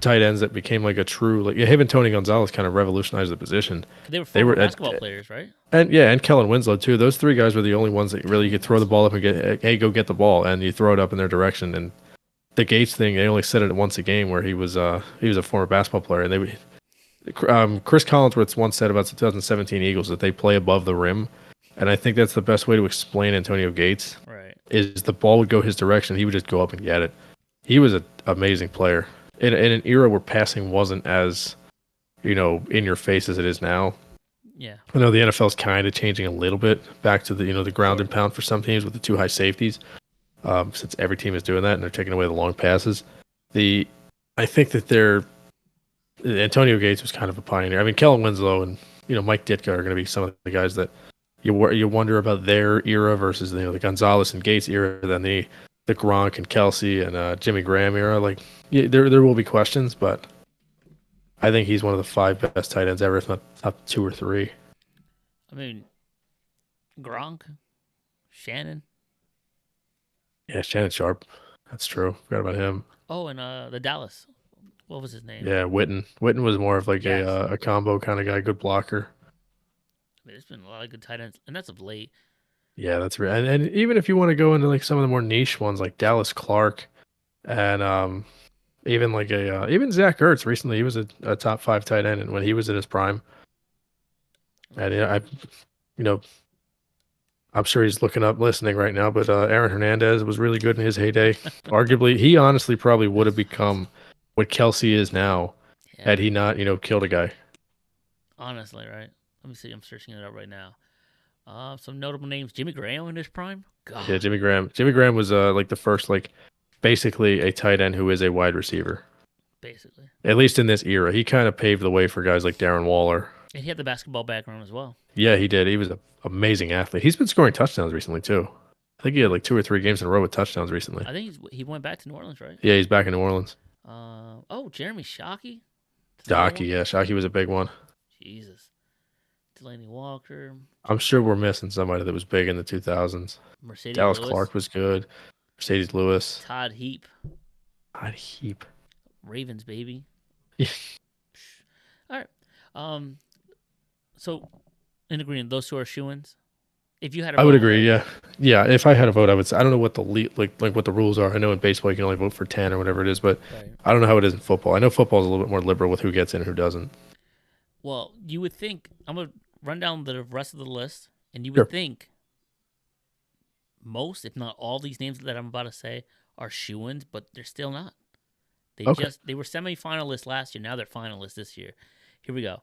tight ends that became like a true like him and Tony Gonzalez kind of revolutionized the position. They were They former were basketball players, right? and yeah, and Kellen Winslow too. Those three guys were the only ones that really could throw the ball up and get go get the ball, and you throw it up in their direction. And the Gates thing, they only said it once a game where he was a former basketball player, and Chris Collinsworth once said about the 2017 Eagles that they play above the rim, and I think that's the best way to explain Antonio Gates. Right. Is the ball would go his direction, he would just go up and get it. He was an amazing player in an era where passing wasn't as in your face as it is now. Yeah. I know the NFL's kind of changing a little bit back to the the ground and pound for some teams with the two high safeties, since every team is doing that and they're taking away the long passes. I think that Antonio Gates was kind of a pioneer. I mean, Kellen Winslow and Mike Ditka are going to be some of the guys that you wonder about their era versus the Gonzalez and Gates era, then the Gronk and Kelsey and Jimmy Graham era. Like, yeah, there will be questions, but I think he's one of the five best tight ends ever, if not top two or three. I mean, Gronk, Shannon. Yeah, Shannon Sharp. That's true. Forgot about him. Oh, and the Dallas. What was his name? Yeah, Witten. Witten was more of like Yes. a combo kind of guy, good blocker. I mean, there's been a lot of good tight ends, and that's of late. Yeah, that's right. And even if you want to go into like some of the more niche ones, like Dallas Clark, and even like even Zach Ertz recently, he was a top five tight end, and when he was in his prime, and you know, I'm sure he's looking up, listening right now. But Aaron Hernandez was really good in his heyday. Arguably, he honestly probably would have become what Kelsey is now Yeah. had he not killed a guy. Honestly, right? Let me see. I'm searching it up right now. Some notable names: Jimmy Graham in his prime. God. Yeah, Jimmy Graham. Jimmy Graham was like the first basically a tight end who is a wide receiver. Basically. At least in this era, he kind of paved the way for guys like Darren Waller. And he had the basketball background as well. Yeah, he did. He was an amazing athlete. He's been scoring touchdowns recently too. I think he had like 2 or 3 games in a row with touchdowns recently. I think he went back to New Orleans, right? Yeah, he's back in New Orleans. Jeremy Shockey. Shockey, yeah, Shockey was a big one. Jesus. Delaney Walker. I'm sure we're missing somebody that was big in the 2000s. Mercedes Dallas Lewis. Clark was good. Mercedes Lewis. Todd Heap. Todd Heap. Ravens, baby. Yeah. All right. So, in agreement, those two are shoo-ins. If you had, I would agree. Yeah, yeah. If I had a vote, I would say I don't know what the like what the rules are. I know in baseball you can only vote for 10 or whatever it is, but Right. I don't know how it is in football. I know football is a little bit more liberal with who gets in and who doesn't. Well, you would think I'm gonna run down the rest of the list, and you would Sure. think most, if not all, these names that I'm about to say are shoo-ins, but they're still not. Okay. They were semi-finalists last year. Now they're finalists this year. Here we go.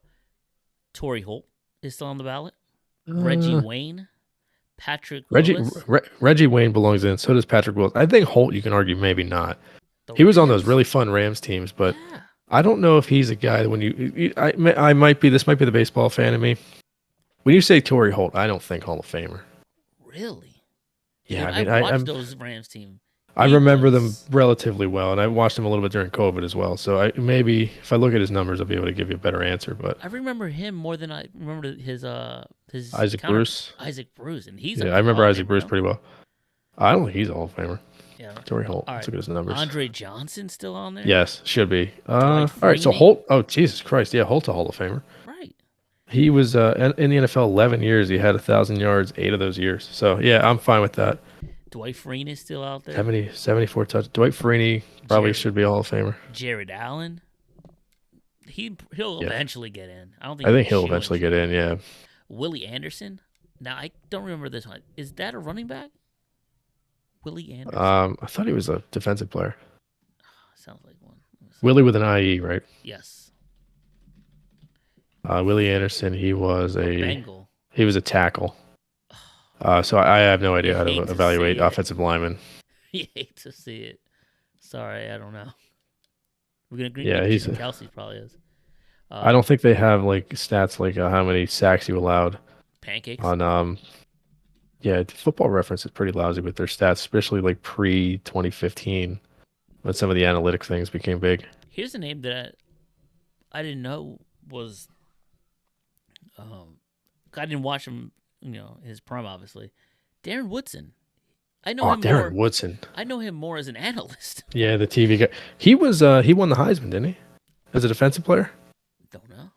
Torrey Holt is still on the ballot. Reggie Wayne, Patrick Willis. Reggie Wayne belongs in. So does Patrick Willis. I think Holt, you can argue, maybe not. He was on those really fun Rams teams, but Yeah. I don't know if he's a guy that when I might be, this might be the baseball fan in me. When you say Torrey Holt, I don't think Hall of Famer. Really? Yeah, Dude, I mean, I watched I'm, those Rams team. I He remember them was- relatively well, and I watched him a little bit during COVID as well. So maybe if I look at his numbers, I'll be able to give you a better answer. But I remember him more than I remember his Isaac Bruce. Isaac Bruce, and he's Yeah, a I remember Hall of Isaac Famer, Bruce no? pretty well. I don't think he's a Hall of Famer. Yeah. Torrey Holt. All Let's right. look at his numbers. Andre Johnson still on there? Yes, should be. All right, so Freeney? Holt. Oh, Jesus Christ. Yeah, Holt's a Hall of Famer. Right. He was in the NFL 11 years. He had 1,000 yards 8 of those years. So, yeah, I'm fine with that. Dwight Freeney is still out there. 74 touch. Dwight Freeney probably Jared- should be a Hall of Famer. Jared Allen. He'll Yeah. eventually get in. I don't think. I think he's he'll shoo-in. eventually get in, yeah. Willie Anderson. Now I don't remember this one. Is that a running back? Willie Anderson. I thought he was a defensive player. Sounds like one. Willie with an IE, right? Yes. Willie Anderson, he was a Bengal. tackle. So I have no idea how hate to to evaluate see it. offensive linemen. You hate to see it. Sorry, I don't know. We're gonna agree. Yeah, he's a- Kelsey probably is. I don't think they have like stats like how many sacks you allowed. Pancakes. on yeah, Football Reference is pretty lousy with their stats, especially like pre 2015 when some of the analytics things became big. Here's a name that I didn't know was. I didn't watch him, his prime, obviously. Darren Woodson. I know Oh, him Darren more. Woodson. I know him more as an analyst. Yeah, the TV guy. He won the Heisman, didn't he? As a defensive player? Don't know.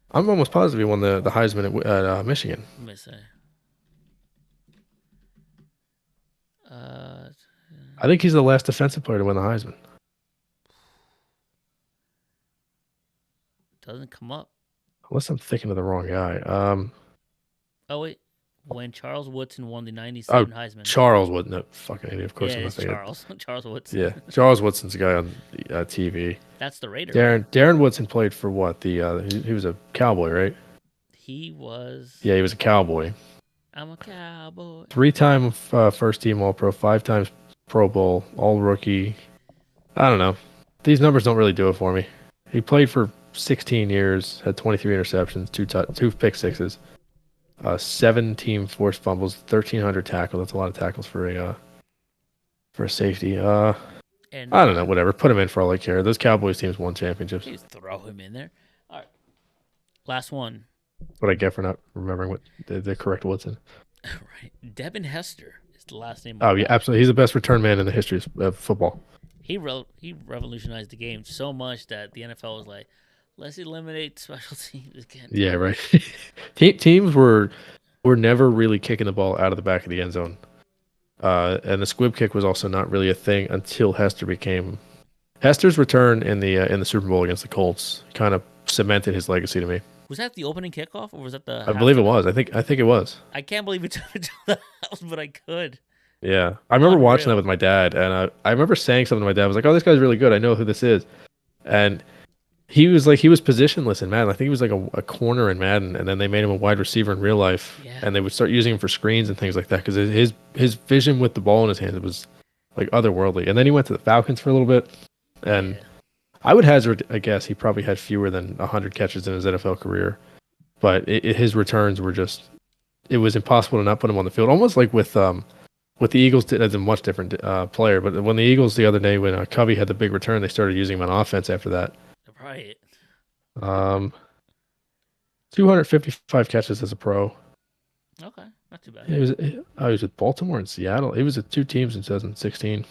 I'm almost positive he won the Heisman at Michigan. Let me say. I think he's the last defensive player to win the Heisman. Doesn't come up. Unless I'm thinking of the wrong guy. Oh wait, when Charles Woodson won the '97 Heisman. Charles Woodson. No, fucking idiot. Of course, yeah, I'm not it's thinking. Charles. Charles Woodson. Yeah, Charles Woodson's the guy on TV. That's the Raider. Darren Woodson played for what? He was a Cowboy, right? He was. Yeah, he was a Cowboy. I'm a Cowboy. 3-time first team All Pro, 5 times Pro Bowl, All Rookie. I don't know. These numbers don't really do it for me. He played for 16 years, had 23 interceptions, 2 pick sixes, 7 team forced fumbles, 1,300 tackles. That's a lot of tackles for a safety. I don't know. Whatever. Put him in for all I care. Those Cowboys teams won championships. Just throw him in there. All right. Last one. What I get for not remembering what the correct Woodson. Right. Devin Hester is the last name. Oh yeah, absolutely. He's the best return man in the history of football. He revolutionized the game so much that the NFL was like, let's eliminate special teams again. Yeah, right. Teams were never really kicking the ball out of the back of the end zone, and the squib kick was also not really a thing until Hester's return in the Super Bowl against the Colts kind of cemented his legacy to me. Was that the opening kickoff, or was that the? I believe it was. I think it was. I can't believe it took until the house, but I could. Yeah, I remember watching that with my dad, and I remember saying something to my dad. I was like, "Oh, this guy's really good. I know who this is," and he was positionless in Madden. I think he was like a corner in Madden, and then they made him a wide receiver in real life, and they would start using him for screens and things like that because his vision with the ball in his hands was like otherworldly. And then he went to the Falcons for a little bit, and I would hazard a guess he probably had fewer than 100 catches in his NFL career, but his returns were just it was impossible to not put him on the field. Almost like with the Eagles, as a much different player. But when the Eagles the other day, when Covey had the big return, they started using him on offense after that. Right. 255 catches as a pro. Okay, not too bad. He was with Baltimore and Seattle. He was at 2 teams in 2016.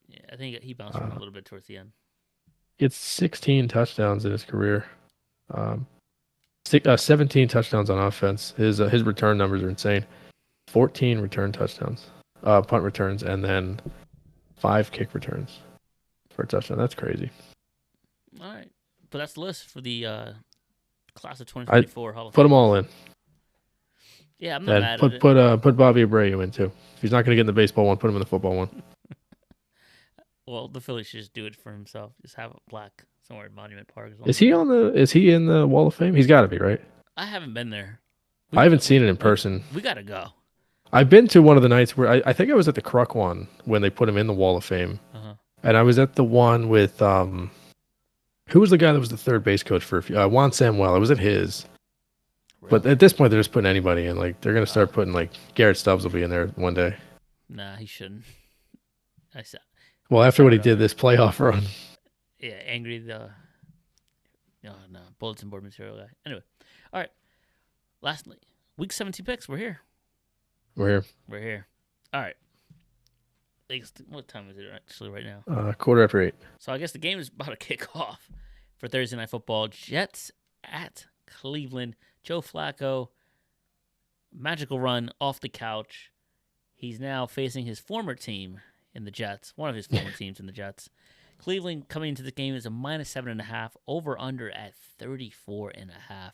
Yeah, I think he bounced around a little bit towards the end. He had 16 touchdowns in his career. 17 touchdowns on offense. His return numbers are insane. 14 return touchdowns, punt returns, and then 5 kick returns for a touchdown. That's crazy. All right, but that's the list for the class of 2024 Hall of Fame. Put them all in. Yeah, I'm not mad at it. Put Bobby Abreu in too. If he's not going to get in the baseball one, put him in the football one. Well, the Phillies should just do it for himself. Just have a plaque somewhere at Monument Park. Is he in the Wall of Fame? He's got to be, right? I haven't been there. I haven't seen it in person. We got to go. I've been to one of the nights where I think I was at the Kruk one when they put him in the Wall of Fame. And I was at the one with who was the guy that was the third base coach for Juan Samuel. I was at his. Really? But at this point, they're just putting anybody in. Like they're gonna start putting like Garrett Stubbs will be in there one day. Nah, he shouldn't. I said. Well, after what he did this playoff run. Yeah, angry no, bulletin board material guy. Anyway, all right. Lastly, week 17 picks. We're here. We're here. All right. What time is it actually right now? 8:15. So I guess the game is about to kick off for Thursday Night Football. Jets at Cleveland. Joe Flacco, magical run off the couch. He's now facing his former team in the Jets, one of his former teams in the Jets. Cleveland coming into the game is a -7.5, over under at 34.5.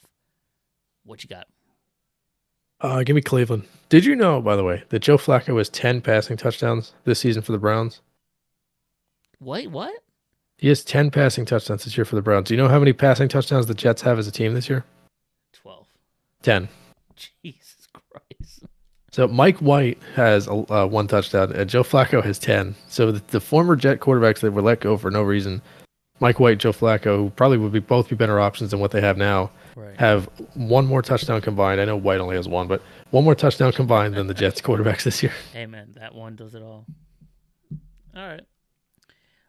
What you got? Give me Cleveland. Did you know, by the way, that Joe Flacco has 10 passing touchdowns this season for the Browns? Wait, what? He has 10 passing touchdowns this year for the Browns. Do you know how many passing touchdowns the Jets have as a team this year? 12. 10. Jesus Christ. So Mike White has 1 touchdown, and Joe Flacco has 10. So the former Jet quarterbacks that were let go for no reason Mike White, Joe Flacco, who probably would be both be better options than what they have now, Right. have one more touchdown combined. I know White only has one, but one more touchdown combined than the Jets quarterbacks this year. Hey man, that one does it all. All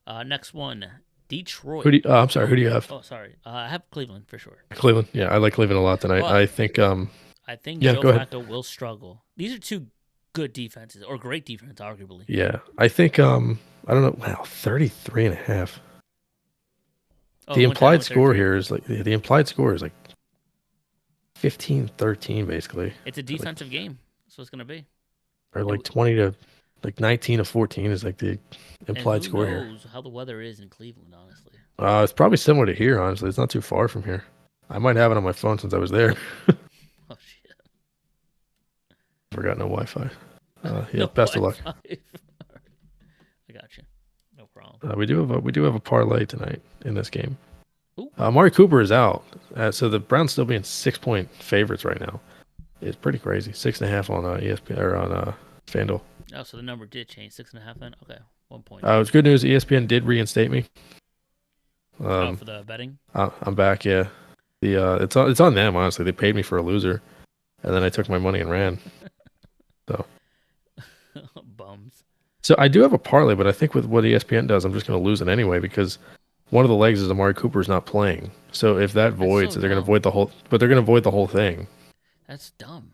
right. Next one, Detroit. I'm sorry, who do you have? Oh, sorry. I have Cleveland for sure. Cleveland. Yeah, I like Cleveland a lot tonight. But I think I think Yeah, Joe go ahead. Flacco will struggle. These are two good defenses, or great defense, arguably. yeah, I think I don't know. Wow, 33 and a half. Oh, The one time implied with score 33. here is like the implied score is like 15-13 basically, It's a defensive game. That's what it's gonna be. or like 20 to like 19 to 14 is like the implied And who score here. knows how the weather is in Cleveland, honestly. It's probably similar to here, honestly. It's not too far from here. I might have it on my phone since I was there. Oh shit. Forgot no Wi-Fi. Yeah, No best of luck. Wi-Fi. I got you. No problem. We do have a parlay tonight in this game. Ooh. Amari Cooper is out, so the Browns still being 6-point favorites right now. It's pretty crazy. 6.5 on ESPN or on FanDuel. Oh, so the number did change. 6.5 then? Okay. 1 point. It's good news. ESPN did reinstate me. For the betting? I'm back. Yeah, it's on them. Honestly, they paid me for a loser, and then I took my money and ran. Bums. So I do have a parlay, but I think with what ESPN does, I'm just going to lose it anyway because one of the legs is Amari Cooper's not playing. So if that voids, so they're going to dumb. void the whole. But they're going to void the whole thing. That's dumb.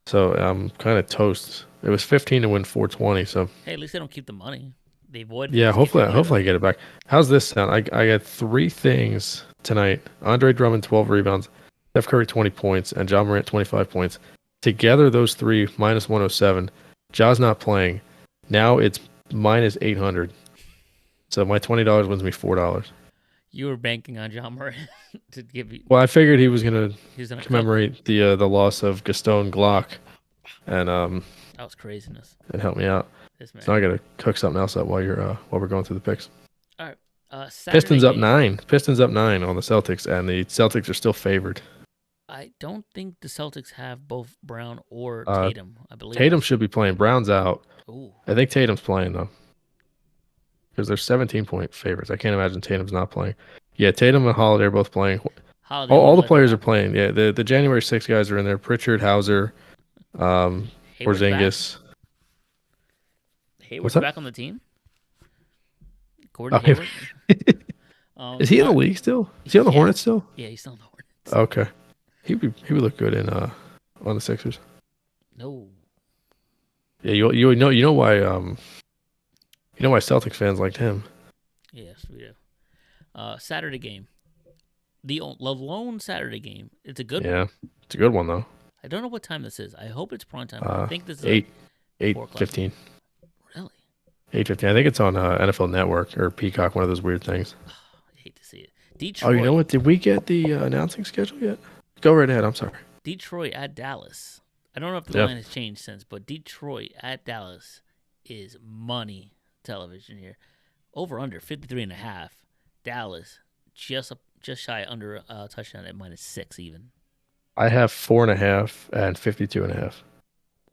So I'm kind of toast. It was 15 to win 420. So Hey, at least they don't keep the money. They avoid. yeah, hopefully I get it back. How's this sound? I got 3 things tonight. Andre Drummond 12 rebounds, Steph Curry 20 points, and John Morant 25 points. Together, those 3 minus 107. Ja's not playing. Now it's minus 800. So my $20 wins me $4. You were banking on John Morant to give you. Well, I figured he was gonna He's gonna commemorate the loss of Gaston Glock, and That was craziness. help me out. This man. So I gotta cook something else up while we're going through the picks. Saturday Pistons up game. 9. Pistons up 9 on the Celtics, and the Celtics are still favored. I don't think the Celtics have both Brown or Uh, Tatum. I believe Tatum should be playing. Brown's out. Ooh, I think Tatum's playing though, because they're 17-point favorites. I can't imagine Tatum's not playing. Yeah, Tatum and Holiday are both playing. Holiday All the looks like players a- are playing. Yeah, the January 6 guys are in there. Pritchard, Hauser, Hayward's Porzingis. Back. Hayward's What's that? back on the team. Gordon Oh, Hayward. Is he in the alright. league still? Is he on the Yeah. Hornets still? Yeah, he's still in the Hornets. Okay, he would look good in on the Sixers. No. Yeah, you know why Celtics fans liked him. Yes, we do. Saturday game. The lone Saturday game. It's a good one. Yeah, it's a good one though. I don't know what time this is. I hope it's prime time. I think this is 8:15. Really? 8:15. I think it's on NFL Network or Peacock, one of those weird things. I hate to see it. Detroit. Oh, you know what? Did we get the announcing schedule yet? Go right ahead. I'm sorry. Detroit at Dallas. I don't know if the line has changed since, but Detroit at Dallas is money television here. Over under 53.5. Dallas just shy under a touchdown at -6 even. I have 4.5 and 52.5.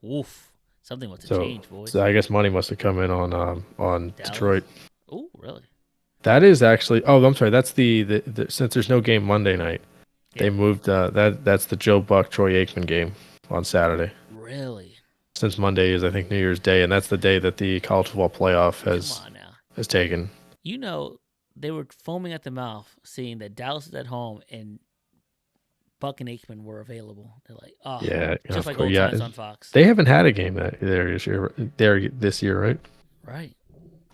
Oof. Something must have changed, boys. So I guess money must have come in on Dallas? Detroit. Oh, really? That is actually. Oh, I'm sorry. That's the since there's no game Monday night, they Yeah. moved that's the Joe Buck Troy Aikman game on Saturday. Really? Since Monday is I think New Year's Day, and that's the day that the college football playoff Come has on now. taken. You know, they were foaming at the mouth seeing that Dallas is at home and Buck and Aikman were available. They're like, oh, Yeah, just of like course, old yeah. times on Fox. They haven't had a game this year, right? Right.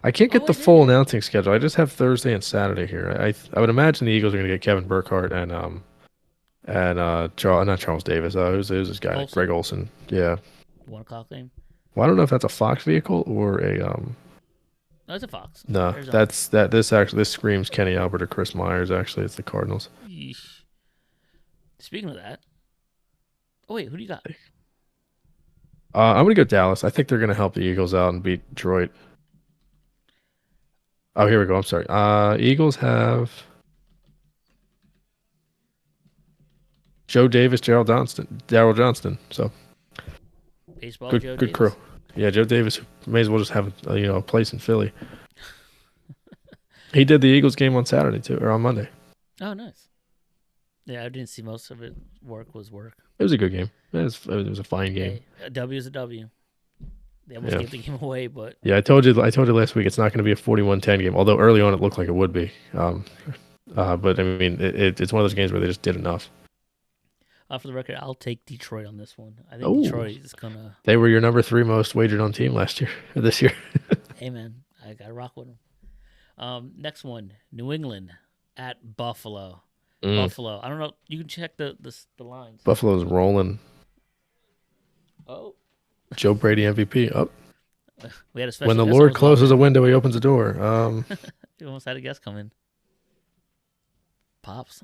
I can't get Oh, the I did. full announcing schedule. I just have Thursday and Saturday here. I would imagine the Eagles are going to get Kevin Burkhardt and not Charles Davis. Who's this guy? Olsen. Greg Olson. Yeah. 1 o'clock game. Well, I don't know if that's a Fox vehicle or a No, it's a Fox. No, Arizona. this screams Kenny Albert or Chris Myers. Actually, it's the Cardinals. Yeesh. Speaking of that, oh wait, who do you got? I'm gonna go Dallas. I think they're gonna help the Eagles out and beat Detroit. Oh, here we go. I'm sorry. Eagles have Joe Davis, Daryl Johnston. So Baseball. good Joe good Davis? crew. Yeah, Joe Davis may as well just have a place in Philly. He did the Eagles game on Saturday too, or on Monday. Oh, nice. Yeah, I didn't see most of it. Work was work. It was a good game. It was a fine game. Hey, a W is a W. They almost Yeah. gave the game away, but Yeah, I told you last week it's not going to be a 41-10 game. Although early on it looked like it would be. But I mean, it's one of those games where they just did enough. for the record, I'll take Detroit on this one. I think Ooh. Detroit is gonna. They were your number 3 most wagered on team last year, this year. Hey man, I gotta rock with them. Next one, New England at Buffalo. Buffalo. I don't know. You can check the lines. Buffalo's rolling. Oh, Joe Brady MVP. Oh, we had a special. when the guest Lord on closes a window, he opens a door. You almost had a guest come in. Pops.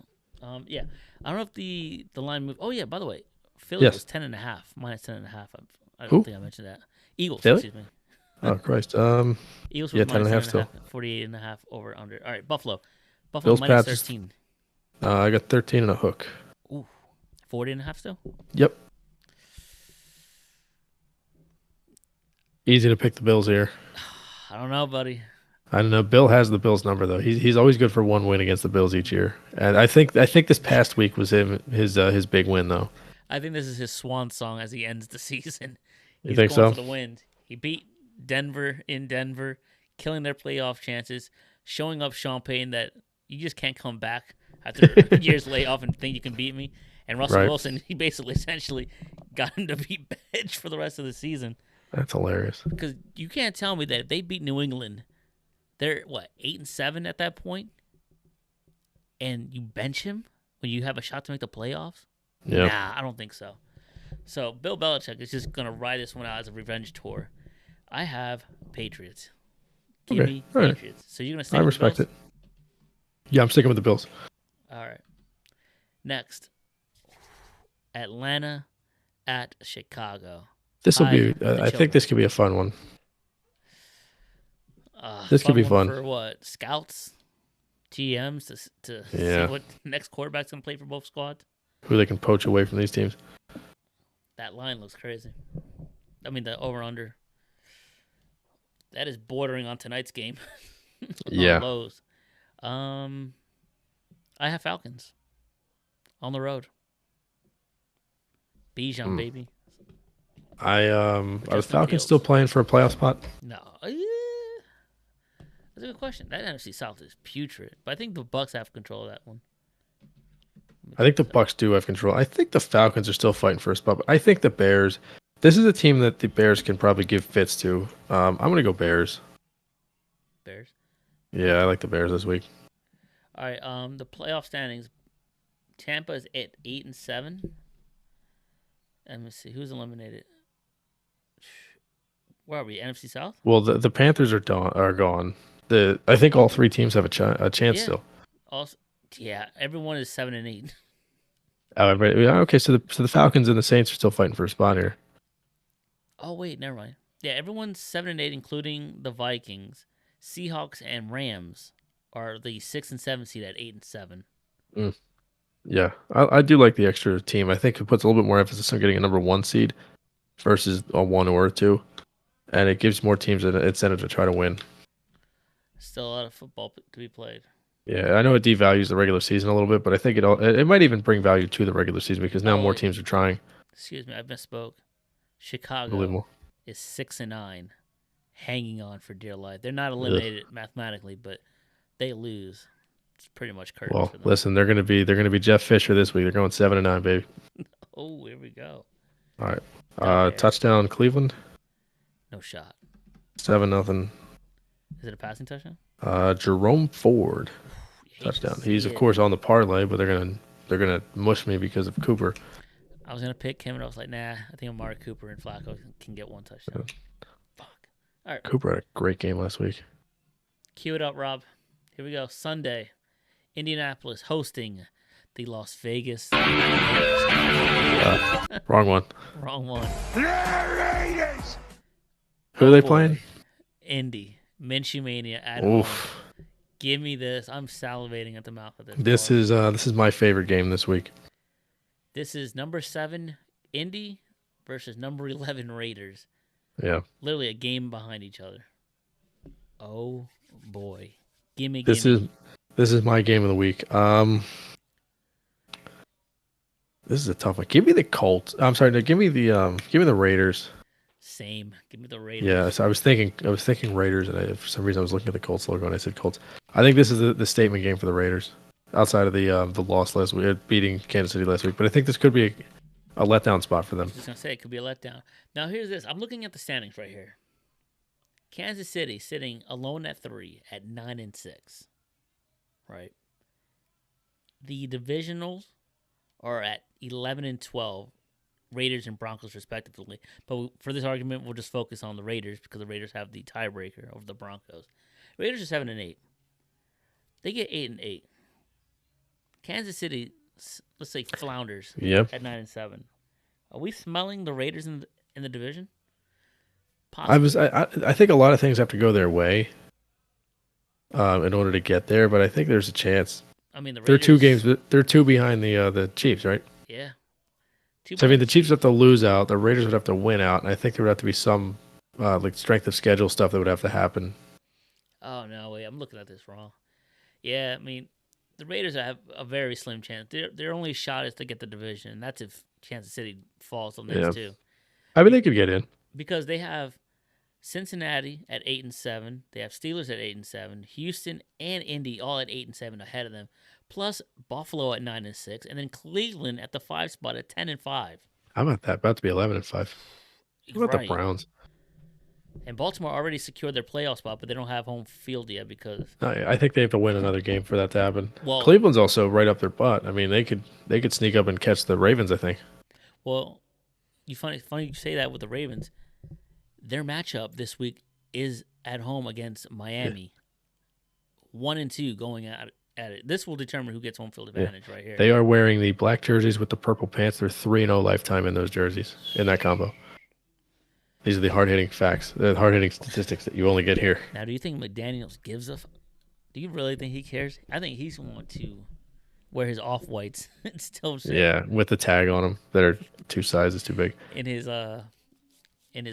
Yeah. I don't know if the line moved. Oh yeah. By the way, Philly Yes. was 10.5, minus 10.5. I don't Who? think I mentioned that. Eagles. Philly? Excuse me. Oh Christ. Eagles Yeah, was minus 10.5 still. 48.5 over under. All right, Buffalo. Bills, minus Pats. 13. I got 13 and a hook. Ooh, 40.5 still. Yep. Easy to pick the Bills here. I don't know, buddy. I don't know. Bill has the Bills number though. He's always good for one win against the Bills each year, and I think this past week was his big win though. I think this is his swan song as he ends the season. You He's think going so? for the win. He beat Denver in Denver, killing their playoff chances, showing up Sean Payton that you just can't come back after years layoff and think you can beat me. And Russell Right. Wilson, he basically essentially got him to be benched for the rest of the season. That's hilarious. Because you can't tell me that if they beat New England, they're 8-7 at that point, and you bench him when you have a shot to make the playoffs. Yeah. Nah, I don't think so. So Bill Belichick is just gonna ride this one out as a revenge tour. I have Patriots. Give Okay, me all right. Patriots. So you're gonna stay I with respect the it. Yeah, I'm sticking with the Bills. Bills? All right. Next, Atlanta at Chicago. This will Hi, be. the I think this could be a fun one. This could be one fun. for what? Scouts, GMs to Yeah. see what next quarterback's gonna play for both squads. Who they can poach away from these teams. That line looks crazy. I mean, the over/under. That is bordering on tonight's game. Yeah. Lows. I have Falcons on the road. Bijan, baby. Are the Justin Falcons Fields. still playing for a playoff spot? No. That's a good question. That NFC South is putrid, but I think the Bucks have control of that one. I think the Bucks do have control. I think the Falcons are still fighting for a spot, but I think the Bears. This is a team that the Bears can probably give fits to. I'm gonna go Bears. Bears. Yeah, I like the Bears this week. All right. The playoff standings. Tampa is at 8-7. Let me see who's eliminated. Where are we? NFC South. Well, the Panthers are gone. I think all 3 teams have a chance Yeah. still. Also, yeah, everyone is 7-8. Oh, okay, so the Falcons and the Saints are still fighting for a spot here. Oh wait, never mind. Yeah, everyone's 7-8, including the Vikings. Seahawks and Rams are the 6 and 7 seed at 8-7. Yeah, I do like the extra team. I think it puts a little bit more emphasis on getting a number 1 seed versus a 1 or a 2, and it gives more teams an incentive to try to win. Still a lot of football to be played. Yeah, I know it devalues the regular season a little bit, but I think it might even bring value to the regular season because now more teams are trying. Excuse me, I misspoke. Chicago Unbelievable. is 6-9, hanging on for dear life. They're not eliminated mathematically, but they lose. It's pretty much curtains Well, for them. listen, they're gonna be Jeff Fisher this week. They're going 7-9, baby. Oh, here we go. All right, Okay. touchdown Cleveland, No shot. 7-0. Is it a passing touchdown? Jerome Ford You hate to touchdown. see He's of it. course on the parlay, but they're gonna mush me because of Cooper. I was gonna pick him, and I was like, nah. I think Amari Cooper and Flacco can get one touchdown. Fuck. All right, Cooper had a great game last week. cue it up, Rob. Here we go. Sunday, Indianapolis hosting the Las Vegas. Wrong one. Wrong one. Who are they boy. playing? Indy. Minshew Mania at home. Oof. Give me this. I'm salivating at the mouth of this. This boy. is my favorite game this week. This is number 7 Indy versus number 11 Raiders. Yeah. Literally a game behind each other. Oh boy. Gimme, This gimme. is my game of the week. This is a tough one. Give me the Colts. I'm sorry. No, give me the Raiders. Same. Give me the Yeah, Raiders. so I was thinking Raiders, and for some reason I was looking at the Colts logo and I said Colts. I think this is the statement game for the Raiders, outside of the loss last week, beating Kansas City last week. But I think this could be a letdown spot for I them. was just gonna say it could be a letdown. Now here's this. I'm looking at the standings right here. Kansas City sitting alone at 3 at 9-6. Right. The divisionals are at 11-12. Raiders and Broncos respectively. But for this argument, we'll just focus on the Raiders because the Raiders have the tiebreaker over the Broncos. Raiders are 7-8. They get 8-8. Kansas City, let's say, flounders Yep. at 9-7. Are we smelling the Raiders in the division? I Possibly. was I think a lot of things have to go their way, in order to get there. But I think there's a chance. I mean, the They're two Raiders. games. They're two behind the Chiefs, right? Yeah. Two So I mean, behind the the Chiefs Chiefs. have to lose out. The Raiders would have to win out, and I think there would have to be some like strength of schedule stuff that would have to happen. Oh no, wait, I'm looking at this wrong. Yeah, I mean, the Raiders have a very slim chance. Their only shot is to get the division, and that's if Kansas City falls on Yeah, this too. I mean they could get in. Because they have Cincinnati at 8-7, they have Steelers at 8-7, Houston and Indy all at 8-7 ahead of them, plus Buffalo at 9-6, and then Cleveland at the 5 spot at 10-5. How about that? About to be 11-5. How about the Right. Browns? And Baltimore already secured their playoff spot, but they don't have home field yet because, I think they have to win another game for that to happen. well, Cleveland's also right up their butt. I mean, they could sneak up and catch the Ravens. I think. well, funny you say that with the Ravens. Their matchup this week is at home against Miami. 1-2 going at it. This will determine who gets home field advantage right here. They are wearing the black jerseys with the purple pants. They're 3-0 lifetime in those jerseys in that combo. These are the hard hitting facts, the hard hitting statistics that you only get here. Now, do you think McDaniels gives a? Do you really think he cares? I think he's going to wear his off whites and still sit Yeah, with the tag on them that are two sizes too big. in his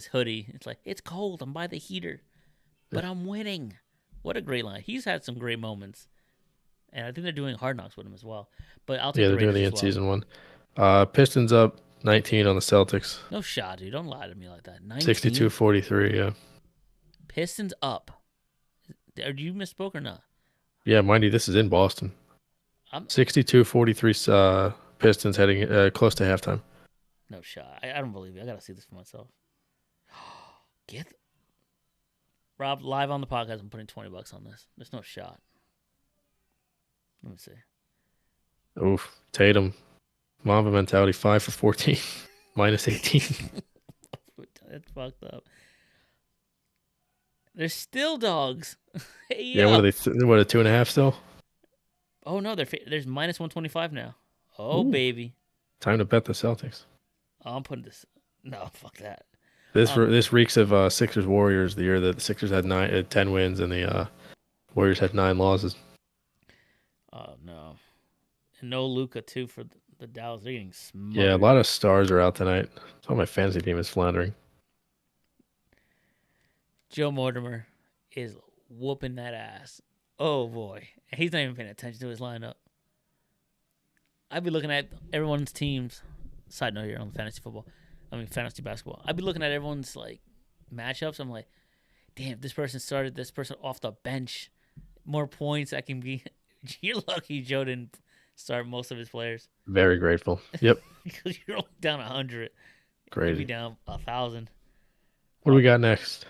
hoodie. It's like it's cold. I'm by the heater, but I'm winning. What a great line. He's had some great moments, and I think they're doing Hard Knocks with him as well. But I'll take Yeah, the they're doing Raiders the as in well. season one. Pistons up 19 on the Celtics. No shot, dude. Don't lie to me like that. 19? 62-43. Yeah. Pistons up. Do you misspoke or not? Yeah, mind you, this is in Boston. I'm 62-43 Pistons heading close to halftime. no shot. I don't believe it. I gotta see this for myself. Get Rob live on the podcast. I'm putting $20 on this. There's no shot. Let me see. Oof. Tatum. Mamba mentality 5 for 14. Minus 18. That's fucked up. They're still dogs. Hey, Yeah, what are they? What are 2.5 still? Oh no, there's minus 125 now. Oh Ooh. baby. Time to bet the Celtics. Oh, I'm putting this. No, fuck that. This reeks of Sixers Warriors. The year that the Sixers had 10 wins and the Warriors had 9 losses. Oh no, and no Luca too for the Dallas. They're getting smothered. Yeah, a lot of stars are out tonight. So my fantasy team is floundering. Joe Mortimer is whooping that ass. Oh boy, he's not even paying attention to his lineup. I'd be looking at everyone's teams. Side note here on fantasy basketball. I'd be looking at everyone's like matchups. I'm like, damn, this person started this person off the bench. More points I can be. You're lucky Joe didn't start most of his players Very grateful. Yep. because you're only down 100. Crazy. Maybe down 1,000. What do we got next?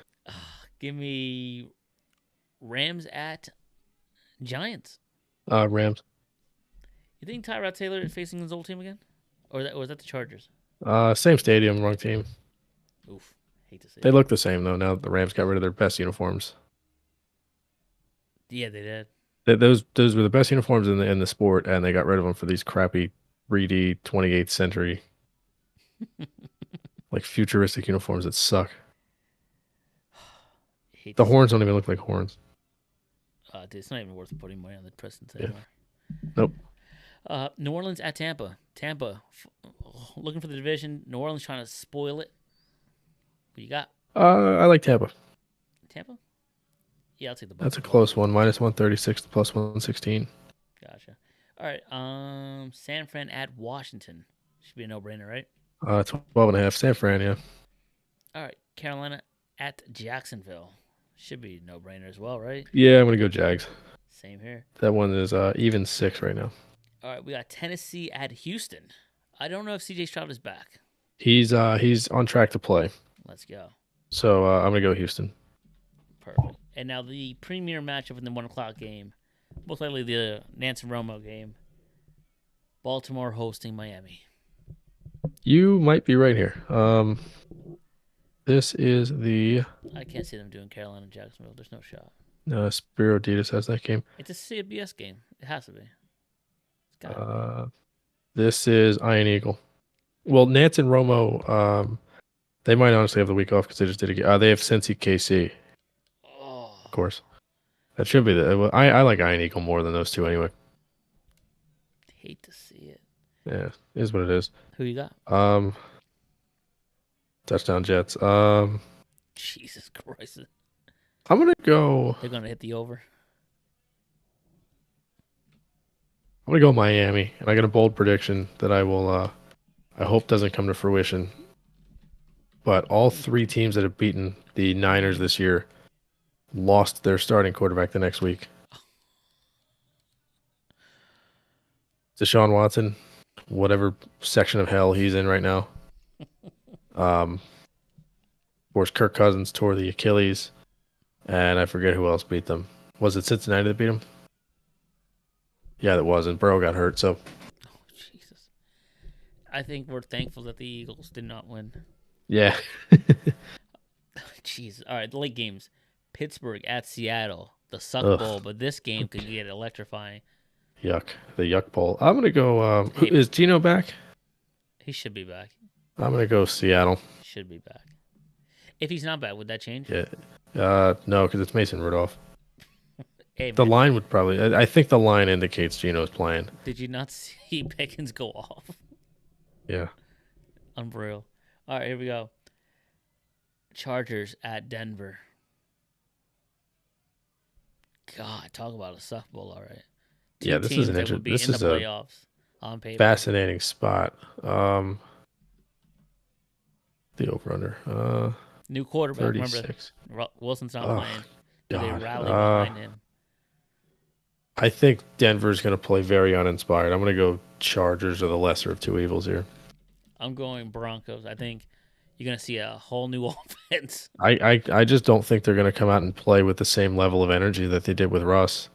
Give me Rams at Giants. Rams. You think Tyrod Taylor is facing his old team again, or was that the Chargers? Same stadium, wrong team. Oof, hate to say. They it. look the same though. Now that the Rams got rid of their best uniforms. Yeah, they did. Those were the best uniforms in the sport, and they got rid of them for these crappy 3D 28th century like futuristic uniforms that suck. Hate The to horns don't even look like horns. dude, it's not even worth putting money on the Pistons Yeah. anymore. Nope. New Orleans at Tampa. Tampa looking for the division. New Orleans trying to spoil it. What you got? I like Tampa. Tampa? Yeah, I'll take the That's a Buffalo. close one. Minus 136 to plus 116. Gotcha. All right. San Fran at Washington should be a no-brainer, right? 12 and a half. San Fran, yeah. All right. Carolina at Jacksonville should be a no-brainer as well, right? Yeah, I'm gonna go Jags. Same here. That one is even 6 right now. All right. We got Tennessee at Houston. I don't know if C.J. Stroud is back. He's on track to play. Let's go. So I'm gonna go Houston. Perfect. And now the premier matchup in the 1 o'clock game, most likely the Nance and Romo game. Baltimore hosting Miami. You might be right here. This is the I can't see them doing Carolina and Jacksonville. There's no shot. Spiro Ditas has that game. It's a CBS game. It has to be. It's got This is Iron Eagle. Well, Nance and Romo, they might honestly have the week off because they just did it. They have Cincy KC, of course. That should be the. I like Iron Eagle more than those two anyway. Hate to see it. Yeah, it is what it is. Who you got? Touchdown Jets. Jesus Christ. I'm gonna go. They're gonna hit the over. I'm gonna go Miami, and I got a bold prediction that I will. I hope doesn't come to fruition. But all 3 teams that have beaten the Niners this year lost their starting quarterback the next week. Deshaun Watson, whatever section of hell he's in right now. Of course, Kirk Cousins tore the Achilles, and I forget who else beat them. Was it Cincinnati that beat him? Yeah, that was, and Burrow got hurt. So, Jesus. I think we're thankful that the Eagles did not win. yeah. Jeez. All right, the late games. Pittsburgh at Seattle. The suck Ugh. bowl, but this game could get electrifying. Yuck. The Yuck Bowl. I'm going to go. Hey. Is Gino back? He should be back. I'm going to go Seattle. Should be back. If he's not back, would that change? Yeah. No, because it's Mason Rudolph. Hey, The man, line would probably. I think the line indicates Gino's playing. did you not see Pickens go off? Yeah. Unreal. All right, here we go. Chargers at Denver. God, talk about a suck bowl, all right. Yeah, this is an that would be this in the is a playoffs on paper. fascinating spot. The over under. New quarterback. Remember, 36. Wilson's not Oh, playing. Do they God. rally behind him? I think Denver's going to play very uninspired. I'm going to go Chargers or the lesser of two evils here. I'm going Broncos. I think you're going to see a whole new offense. I just don't think they're going to come out and play with the same level of energy that they did with Russ.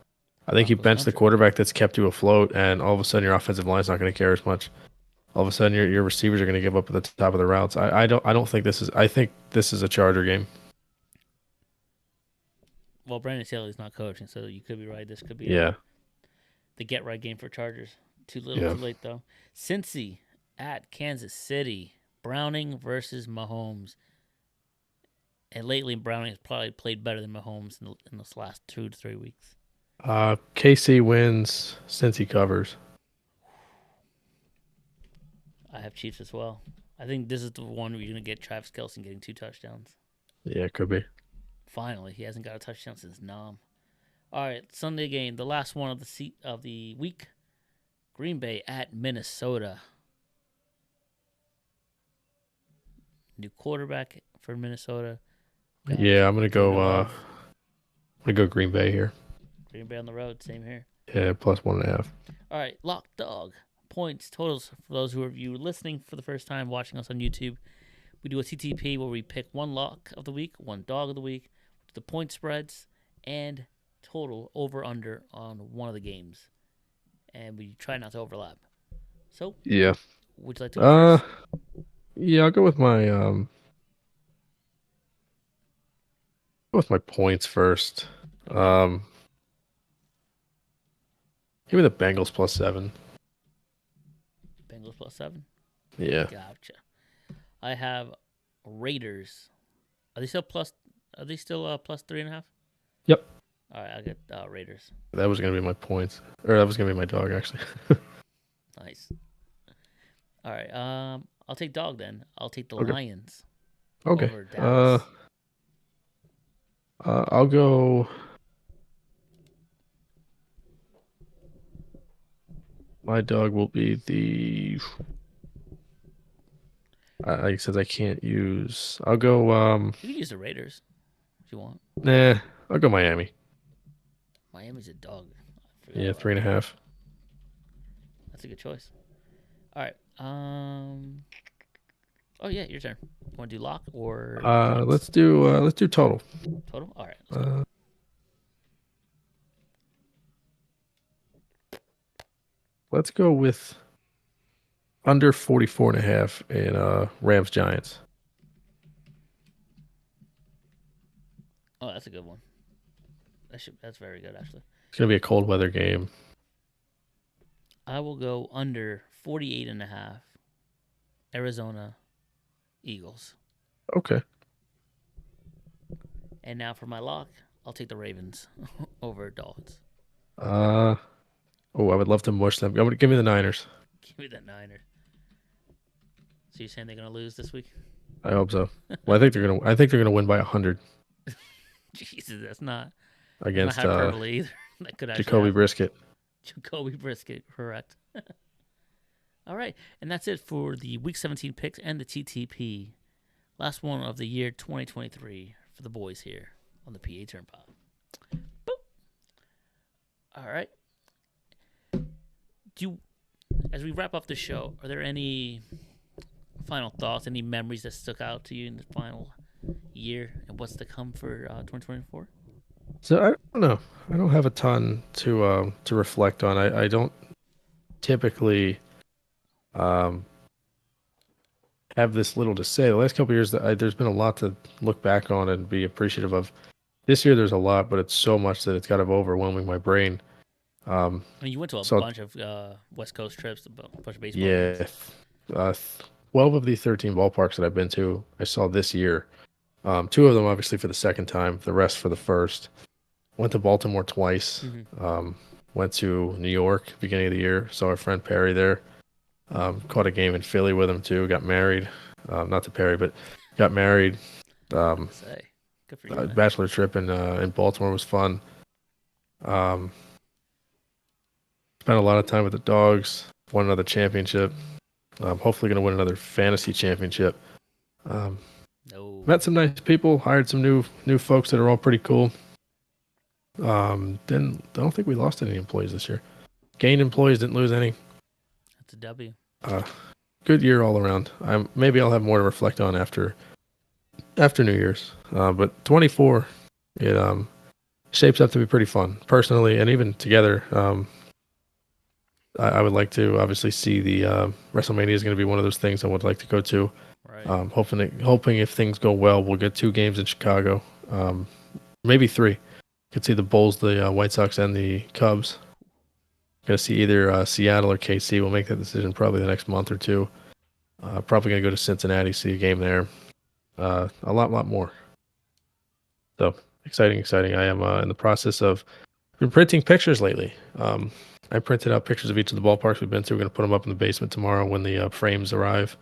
I think you bench the quarterback that's kept you afloat, and all of a sudden your offensive line's not going to care as much. All of a sudden your receivers are going to give up at the top of the routes. I don't think this is. I think this is a Charger game. Well, Brandon Staley's not coaching, so you could be right. This could be the get right game for Chargers. Too little, too late though. Cincy at Kansas City. Browning versus Mahomes. And lately, Browning has probably played better than Mahomes in this last 2 to 3 weeks. KC wins since he covers. I have Chiefs as well. I think this is the one where you're going to get Travis Kelce getting 2 touchdowns. Yeah, it could be. Finally, he hasn't got a touchdown since Nam. All right, Sunday game, the last one of the week. Green Bay at Minnesota. New quarterback for Minnesota. Yeah, I'm gonna go. Green Bay here. Green Bay on the road, same here. Yeah, plus 1.5. All right, lock dog points totals for those who are listening for the first time, watching us on YouTube. We do a TTP where we pick one lock of the week, one dog of the week, the point spreads, and total over under on one of the games, and we try not to overlap. So Yeah. would you like to go first? Yeah, I'll go with my points first. Give me the Bengals plus 7. Bengals plus 7. Yeah. Gotcha. I have Raiders. Are they still plus? Are they still plus 3.5? Yep. All right, I'll get Raiders. That was gonna be my points, or that was gonna be my dog actually. Nice. All right. I'll take dog then. I'll take the Okay. Lions. Okay. Over Dallas. I'll go. My dog will be the. Like I said, I can't use. I'll go. You can use the Raiders if you want. Nah. I'll go Miami. Miami's a dog. I forgot Yeah, about three and a that. half. That's a good choice. All right. Oh yeah, your turn. You want to do lock or points? Let's do total. Total. All right. Let's go. Uh, let's go with under 44 and a half in Rams Giants. Oh, that's a good one. That's very good actually. It's gonna be a cold weather game. I will go under 48 and a half. Arizona Eagles. Okay. And now for my lock, I'll take the Ravens over Dolphins. Uh oh, I would love to mush them. Give me the Niners. Give me that Niner. So you're saying they're gonna lose this week? I hope so. Well, I think they're gonna win by 100 Jesus, that's not against hyperbole either. That could actually Jacoby happen. Brisket. Jacoby Brisket, correct. All right, and that's it for the Week 17 picks and the TTP. Last one of the year 2023 for the boys here on the PA Turnpike. Boop. All right. As we wrap up the show, are there any final thoughts, any memories that stuck out to you in the final year and what's to come for 2024? So I don't know. I don't have a ton to reflect on. I don't typically um have this little to say. The last couple of years, there's been a lot to look back on and be appreciative of. This year, there's a lot, but it's so much that it's kind of overwhelming my brain. I mean, you went to a So bunch of West Coast trips, a bunch of baseball yeah, games. 12 of the 13 ballparks that I've been to, I saw this year. Two of them obviously for the second time, the rest for the first. Went to Baltimore twice. Mm-hmm. Went to New York beginning of the year. Saw our friend Perry there. Caught a game in Philly with him too. Got married. Not to Perry, but got married. Um, Say, good for you, man. bachelor trip in Baltimore was fun. Um, spent a lot of time with the dogs. Won another championship. Hopefully, going to win another fantasy championship. No. Met some nice people. Hired some new folks that are all pretty cool. Then I don't think we lost any employees this year. Gained employees, didn't lose any. That's a W. Good year all around. Maybe I'll have more to reflect on after New Year's. But 24, it shapes up to be pretty fun personally, and even together. I would like to obviously see the WrestleMania is going to be one of those things I would like to go to. Right. Hoping if things go well, we'll get 2 games in Chicago, maybe 3. Could see the Bulls, the White Sox, and the Cubs. Going to see either Seattle or KC. We'll make that decision probably the next month or two. Probably going to go to Cincinnati, see a game there. A lot more. So exciting! I am in the process of been printing pictures lately. I printed out pictures of each of the ballparks we've been to. We're going to put them up in the basement tomorrow when the frames arrive.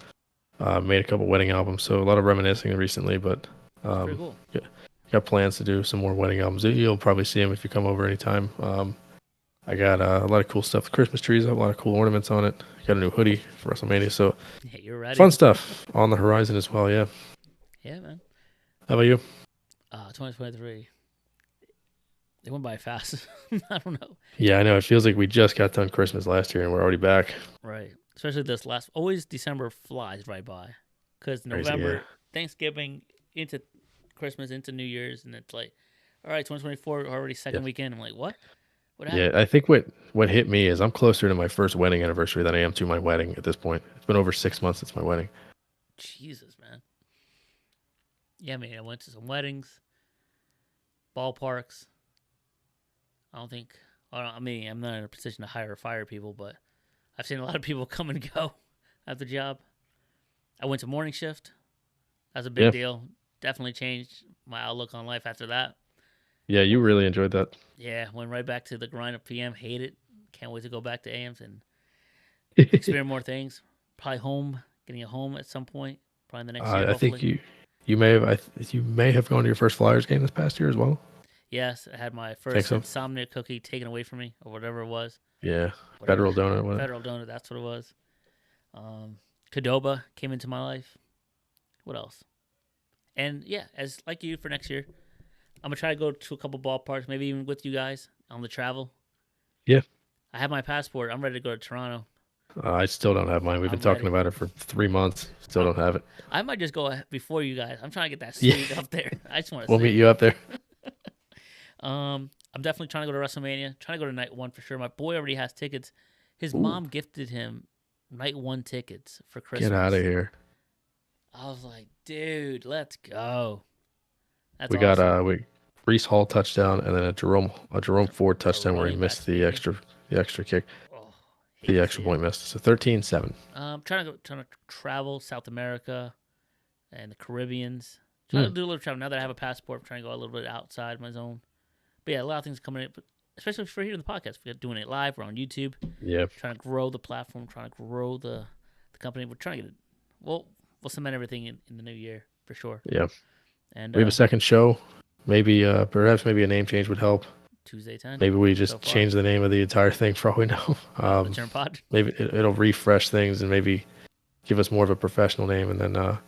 Made a couple wedding albums, so a lot of reminiscing recently, but Pretty cool. got plans to do some more wedding albums. You'll probably see them if you come over anytime. I got a lot of cool stuff. The Christmas trees have a lot of cool ornaments on it. Got a new hoodie for WrestleMania, so Yeah, you're ready. fun stuff on the horizon as well. Yeah. Yeah, man. How about you? 2023. It went by fast. I don't know. Yeah, I know. It feels like we just got done Christmas last year and we're already back. Right. Especially this last. Always December flies right by. Because Crazy, November, yeah. Thanksgiving, into Christmas, into New Year's, and it's like, all right, 2024 already second Yeah. weekend. I'm like, what? What happened? Yeah, I think what hit me is I'm closer to my first wedding anniversary than I am to my wedding at this point. It's been over 6 months since my wedding. Jesus, man. Yeah, I mean, I went to some weddings, ballparks. I mean, I'm not in a position to hire or fire people, but I've seen a lot of people come and go at the job. I went to morning shift. That's a big Yeah. deal. Definitely changed my outlook on life after that. Yeah, you really enjoyed that. Yeah, went right back to the grind of PM. Hate it. Can't wait to go back to AMs and experience more things. Probably getting a home at some point. Probably in the next year, I hopefully. think you may have gone to your first Flyers game this past year as well. Yes, I had my Think first so? insomnia cookie taken away from me, or whatever it was. Yeah. Whatever. Federal Donut. What? Federal Donut, that's what it was. Cadoba came into my life. What else? And yeah, as like you for next year, I'm gonna try to go to a couple ballparks, maybe even with you guys on the travel. Yeah. I have my passport. I'm ready to go to Toronto. I still don't have mine. We've been I'm talking ready. about it for 3 months. Still don't have it. I might just go before you guys. I'm trying to get that Yeah. suite up there. I just want to We'll see meet it. you up there. I'm definitely trying to go to WrestleMania. Trying to go to night one for sure. My boy already has tickets. His Ooh. mom gifted him night one tickets for Christmas. Get out of here. I was like, dude, let's go. That's We awesome. got Brees Hall touchdown and then a Jerome Ford touchdown where he running missed back the speaking. extra kick, Oh, hate the to extra see it. point missed. So 13-7. Trying to travel South America and the Caribbeans. Trying to do a little travel now that I have a passport. I'm trying to go a little bit outside my zone. But yeah, a lot of things coming in. But especially for here in the podcast, we're doing it live. We're on YouTube. Yeah. Trying to grow the platform. Trying to grow the company. We're trying to get it. We'll cement everything in the new year for sure. Yeah. And We have a second show. Maybe perhaps maybe a name change would help. Tuesday 10. Maybe we just so far. change the name of the entire thing for all we know. Return Pod. Maybe it'll refresh things and maybe give us more of a professional name, and then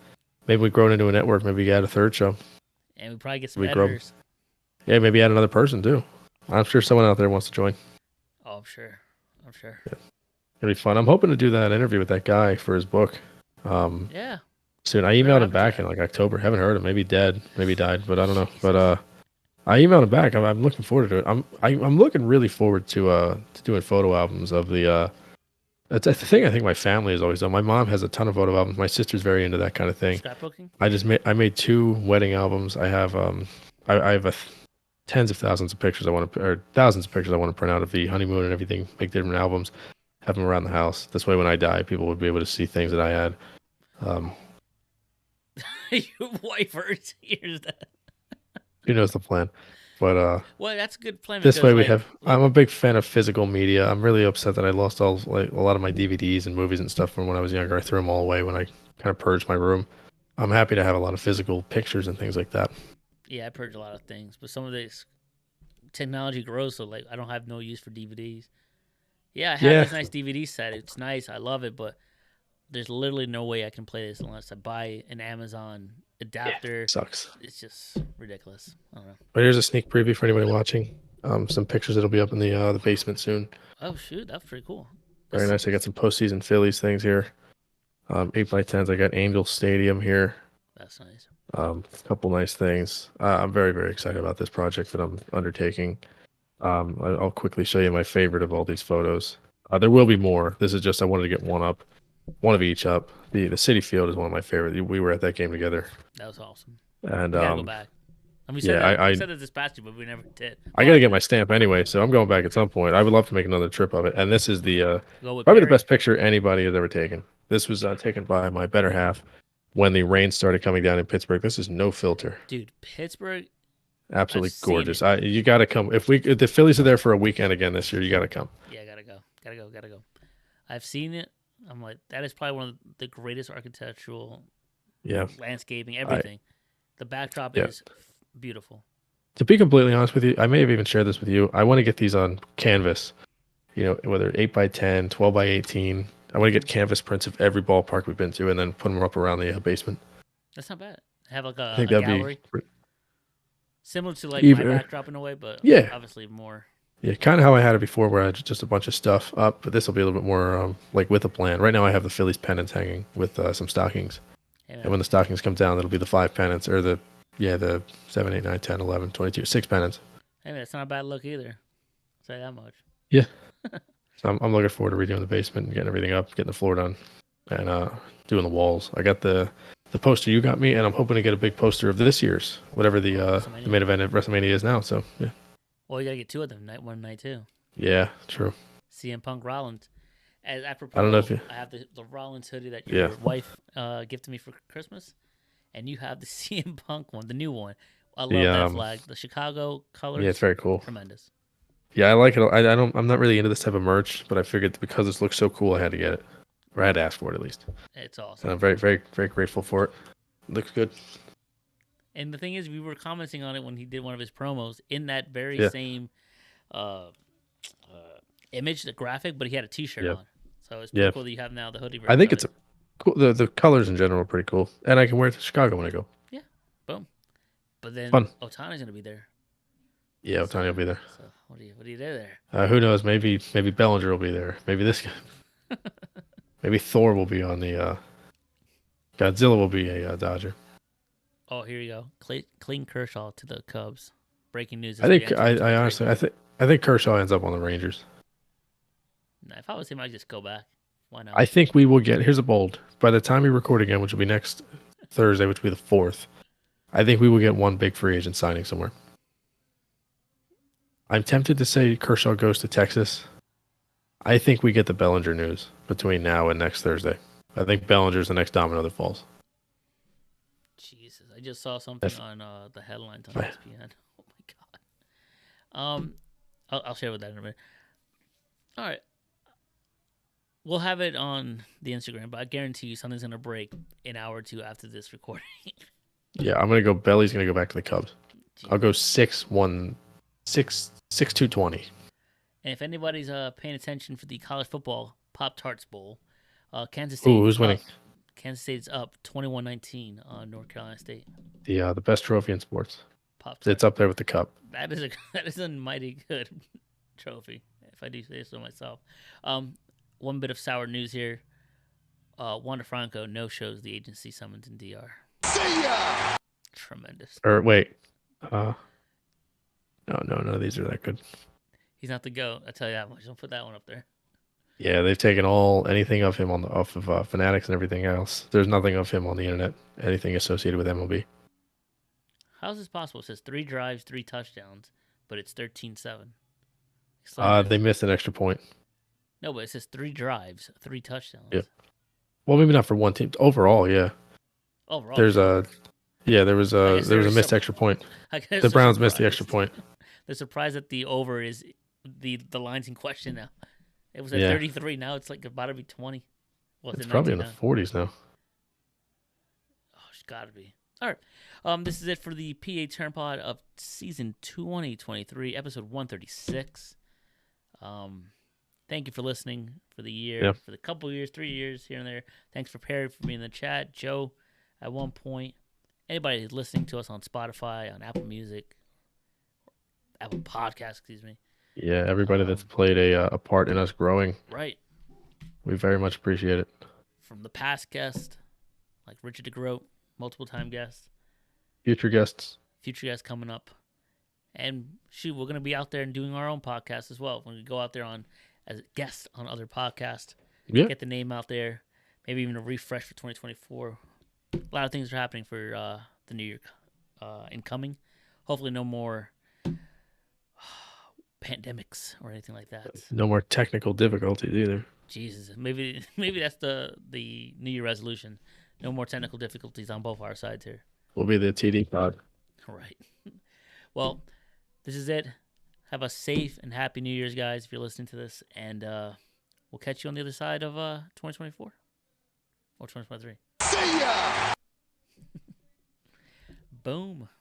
maybe we grow it into a network. Maybe we add a third show. And we probably get some We grow- editors. Yeah, maybe add another person too. I'm sure someone out there wants to join. Oh, I'm sure. It'll be fun. I'm hoping to do that interview with that guy for his book. Yeah. Soon. I emailed him happy back to. in like October. Haven't heard him. Maybe dead. Maybe died. But I don't know. But I emailed him back. I'm looking forward to it. I'm looking really forward to doing photo albums of the. That's the thing. I think my family has always done. My mom has a ton of photo albums. My sister's very into that kind of thing. Scrapbooking? I made 2 wedding albums. I have I have tens of thousands of pictures or thousands of pictures I want to print out of the honeymoon and everything. Make different albums. Have them around the house. This way, when I die, people would be able to see things that I had. Your wife hears that. Who knows the plan? But Well, that's a good plan. this because, way we like, have. I'm a big fan of physical media. I'm really upset that I lost a lot of my DVDs and movies and stuff from when I was younger. I threw them all away when I kind of purged my room. I'm happy to have a lot of physical pictures and things like that. Yeah, I purged a lot of things, but some of this technology grows, so like I don't have no use for DVDs. Yeah, I have Yeah. this nice DVD set. It's nice. I love it, but there's literally no way I can play this unless I buy an Amazon adapter. Sucks. It's just ridiculous. I don't know. But here's a sneak preview for anybody watching. Some pictures that'll be up in the basement soon. Oh shoot, that's pretty cool. Very nice. I got some postseason Phillies things here. 8x10s. I got Angel Stadium here. That's nice. A couple nice things. I'm very, very excited about this project that I'm undertaking. I'll quickly show you my favorite of all these photos. There will be more. This is just I wanted to get one of each up. The City Field is one of my favorite. We were at that game together, That was awesome. and We gotta go back. And we said yeah, that, I- we said it this past year, but we never did. I gotta get my stamp anyway, so I'm going back at some point. I would love to make another trip of it. And this is the Go with probably the Perry. best picture anybody has ever taken. This was taken by my better half when the rain started coming down in Pittsburgh. This is no filter. Dude, Pittsburgh. Absolutely I've seen gorgeous. it. You got to come. If the Phillies are there for a weekend again this year, you got to come. Yeah, gotta go. I've seen it. I'm like, that is probably one of the greatest architectural Yeah. landscaping, everything. The backdrop Yeah. is beautiful. To be completely honest with you, I may have even shared this with you. I want to get these on canvas. You know, whether 8x10, 12x18. I want to get canvas prints of every ballpark we've been to, and then put them up around the basement. That's not bad. Have like a I think gallery that'd be similar to like Even- my backdrop in a way, but Yeah. obviously more. yeah, kind of how I had it before, where I had just a bunch of stuff up. But this will be a little bit more like with a plan. Right now, I have the Phillies pennants hanging with some stockings, Yeah, and when the stockings come down, it'll be the 5 pennants or the 7, 8, 9, 10, 11, 22, 6 pennants. hey, man, it's not a bad look either. I'll say that much. So I'm looking forward to redoing the basement and getting everything up, getting the floor done, and doing the walls. I got the poster you got me, and I'm hoping to get a big poster of this year's, whatever the WrestleMania. main event at WrestleMania is now. So yeah, Well, you gotta get two of them, night one, night two. yeah, true. CM Punk Rollins. As apropos, I don't know if you- I have the Rollins hoodie that your Yeah. wife gifted me for Christmas, and you have the CM Punk one, the new one. I love The, that flag. The Chicago colors. Yeah, it's very cool. Tremendous. Yeah, I like it. I'm not really into this type of merch, but I figured because this looks so cool, I had to get it, or I had to ask for it at least. It's And awesome. I'm very, very, very grateful for it. Looks good. And the thing is, we were commenting on it when he did one of his promos in that very Yeah. same uh, image, the graphic, but he had a T-shirt Yeah. on. So it's pretty Yeah. cool that you have now the hoodie version. I think of it's it. cool. The colors in general are pretty cool, and I can wear it to Chicago when I go. Boom. But then Fun. Otani's gonna be there. Yeah, Otani will be there. So what do you do there? Who knows? Maybe Bellinger will be there. Maybe this guy. Maybe Thor will be on the. Godzilla will be a Dodger. Oh, here you go. Clayton Kershaw to the Cubs. Breaking news. I think I honestly I think Kershaw ends up on the Rangers. Nah, if I was him, I'd just go back. Why not? I think we will get. Here's a bold. By the time we record again, which will be next Thursday, which will be the 4th, I think we will get one big free agent signing somewhere. I'm tempted to say Kershaw goes to Texas. I think we get the Bellinger news between now and next Thursday. I think Bellinger's the next domino that falls. Jesus, I just saw something on the headlines on ESPN. Oh my god. I'll share with that in a minute. All right. We'll have it on the Instagram, but I guarantee you something's gonna break an hour or two after this recording. Yeah, I'm gonna go. Belly's gonna go back to the Cubs. I'll go 6-1, 6-2-20. And if anybody's paying attention for the college football Pop-Tarts Bowl, Kansas State. Ooh, who's winning? Kansas State's up 21-19 on North Carolina State. The best trophy in sports. Pop-Tarts. It's up there with the cup. That is a mighty good trophy, if I do say so myself. One bit of sour news here. Wander Franco no shows the agency summons in DR. See ya! Tremendous. Or wait, no, none of these are that good. He's not the GOAT. I tell you that much. Don't put that one up there. Yeah, they've taken anything of him off of Fanatics and everything else. There's nothing of him on the internet. Anything associated with MLB. How is this possible? It says 3 drives, 3 touchdowns, but it's 13-7. They missed an extra point. No, but it says 3 drives, 3 touchdowns. Yeah. Well, maybe not for one team. Overall, yeah. Overall, there was a missed extra point. The Browns missed the extra point. They're surprised that the over is the line's in question now. It was at 33. Now it's like about to be 20. It's probably in the 40s now. Oh, it's got to be. All right. This is it for the PA Turn Pod of season 2023, episode 136. Thank you for listening for the year, for the couple years, 3 years here and there. Thanks for Perry for being in the chat. Joe, at one point. Anybody who's listening to us on Spotify, on Apple Music, Apple Podcasts, excuse me. Yeah, everybody that's played a part in us growing. Right. We very much appreciate it. From the past guest, like Richard DeGroat, multiple time guests. Future guests coming up. And shoot, we're going to be out there and doing our own podcast as well. When we go out there as guests on other podcasts. Yeah. Get the name out there. Maybe even a refresh for 2024. A lot of things are happening for the new year incoming. Hopefully no more pandemics or anything like that. No more technical difficulties either. Jesus, maybe that's the New Year resolution. No more technical difficulties on both our sides here. We'll be the TD pod. Right. Well, this is it. Have a safe and happy New Year's, guys, if you're listening to this. And we'll catch you on the other side of 2024 or 2023. See ya! Boom.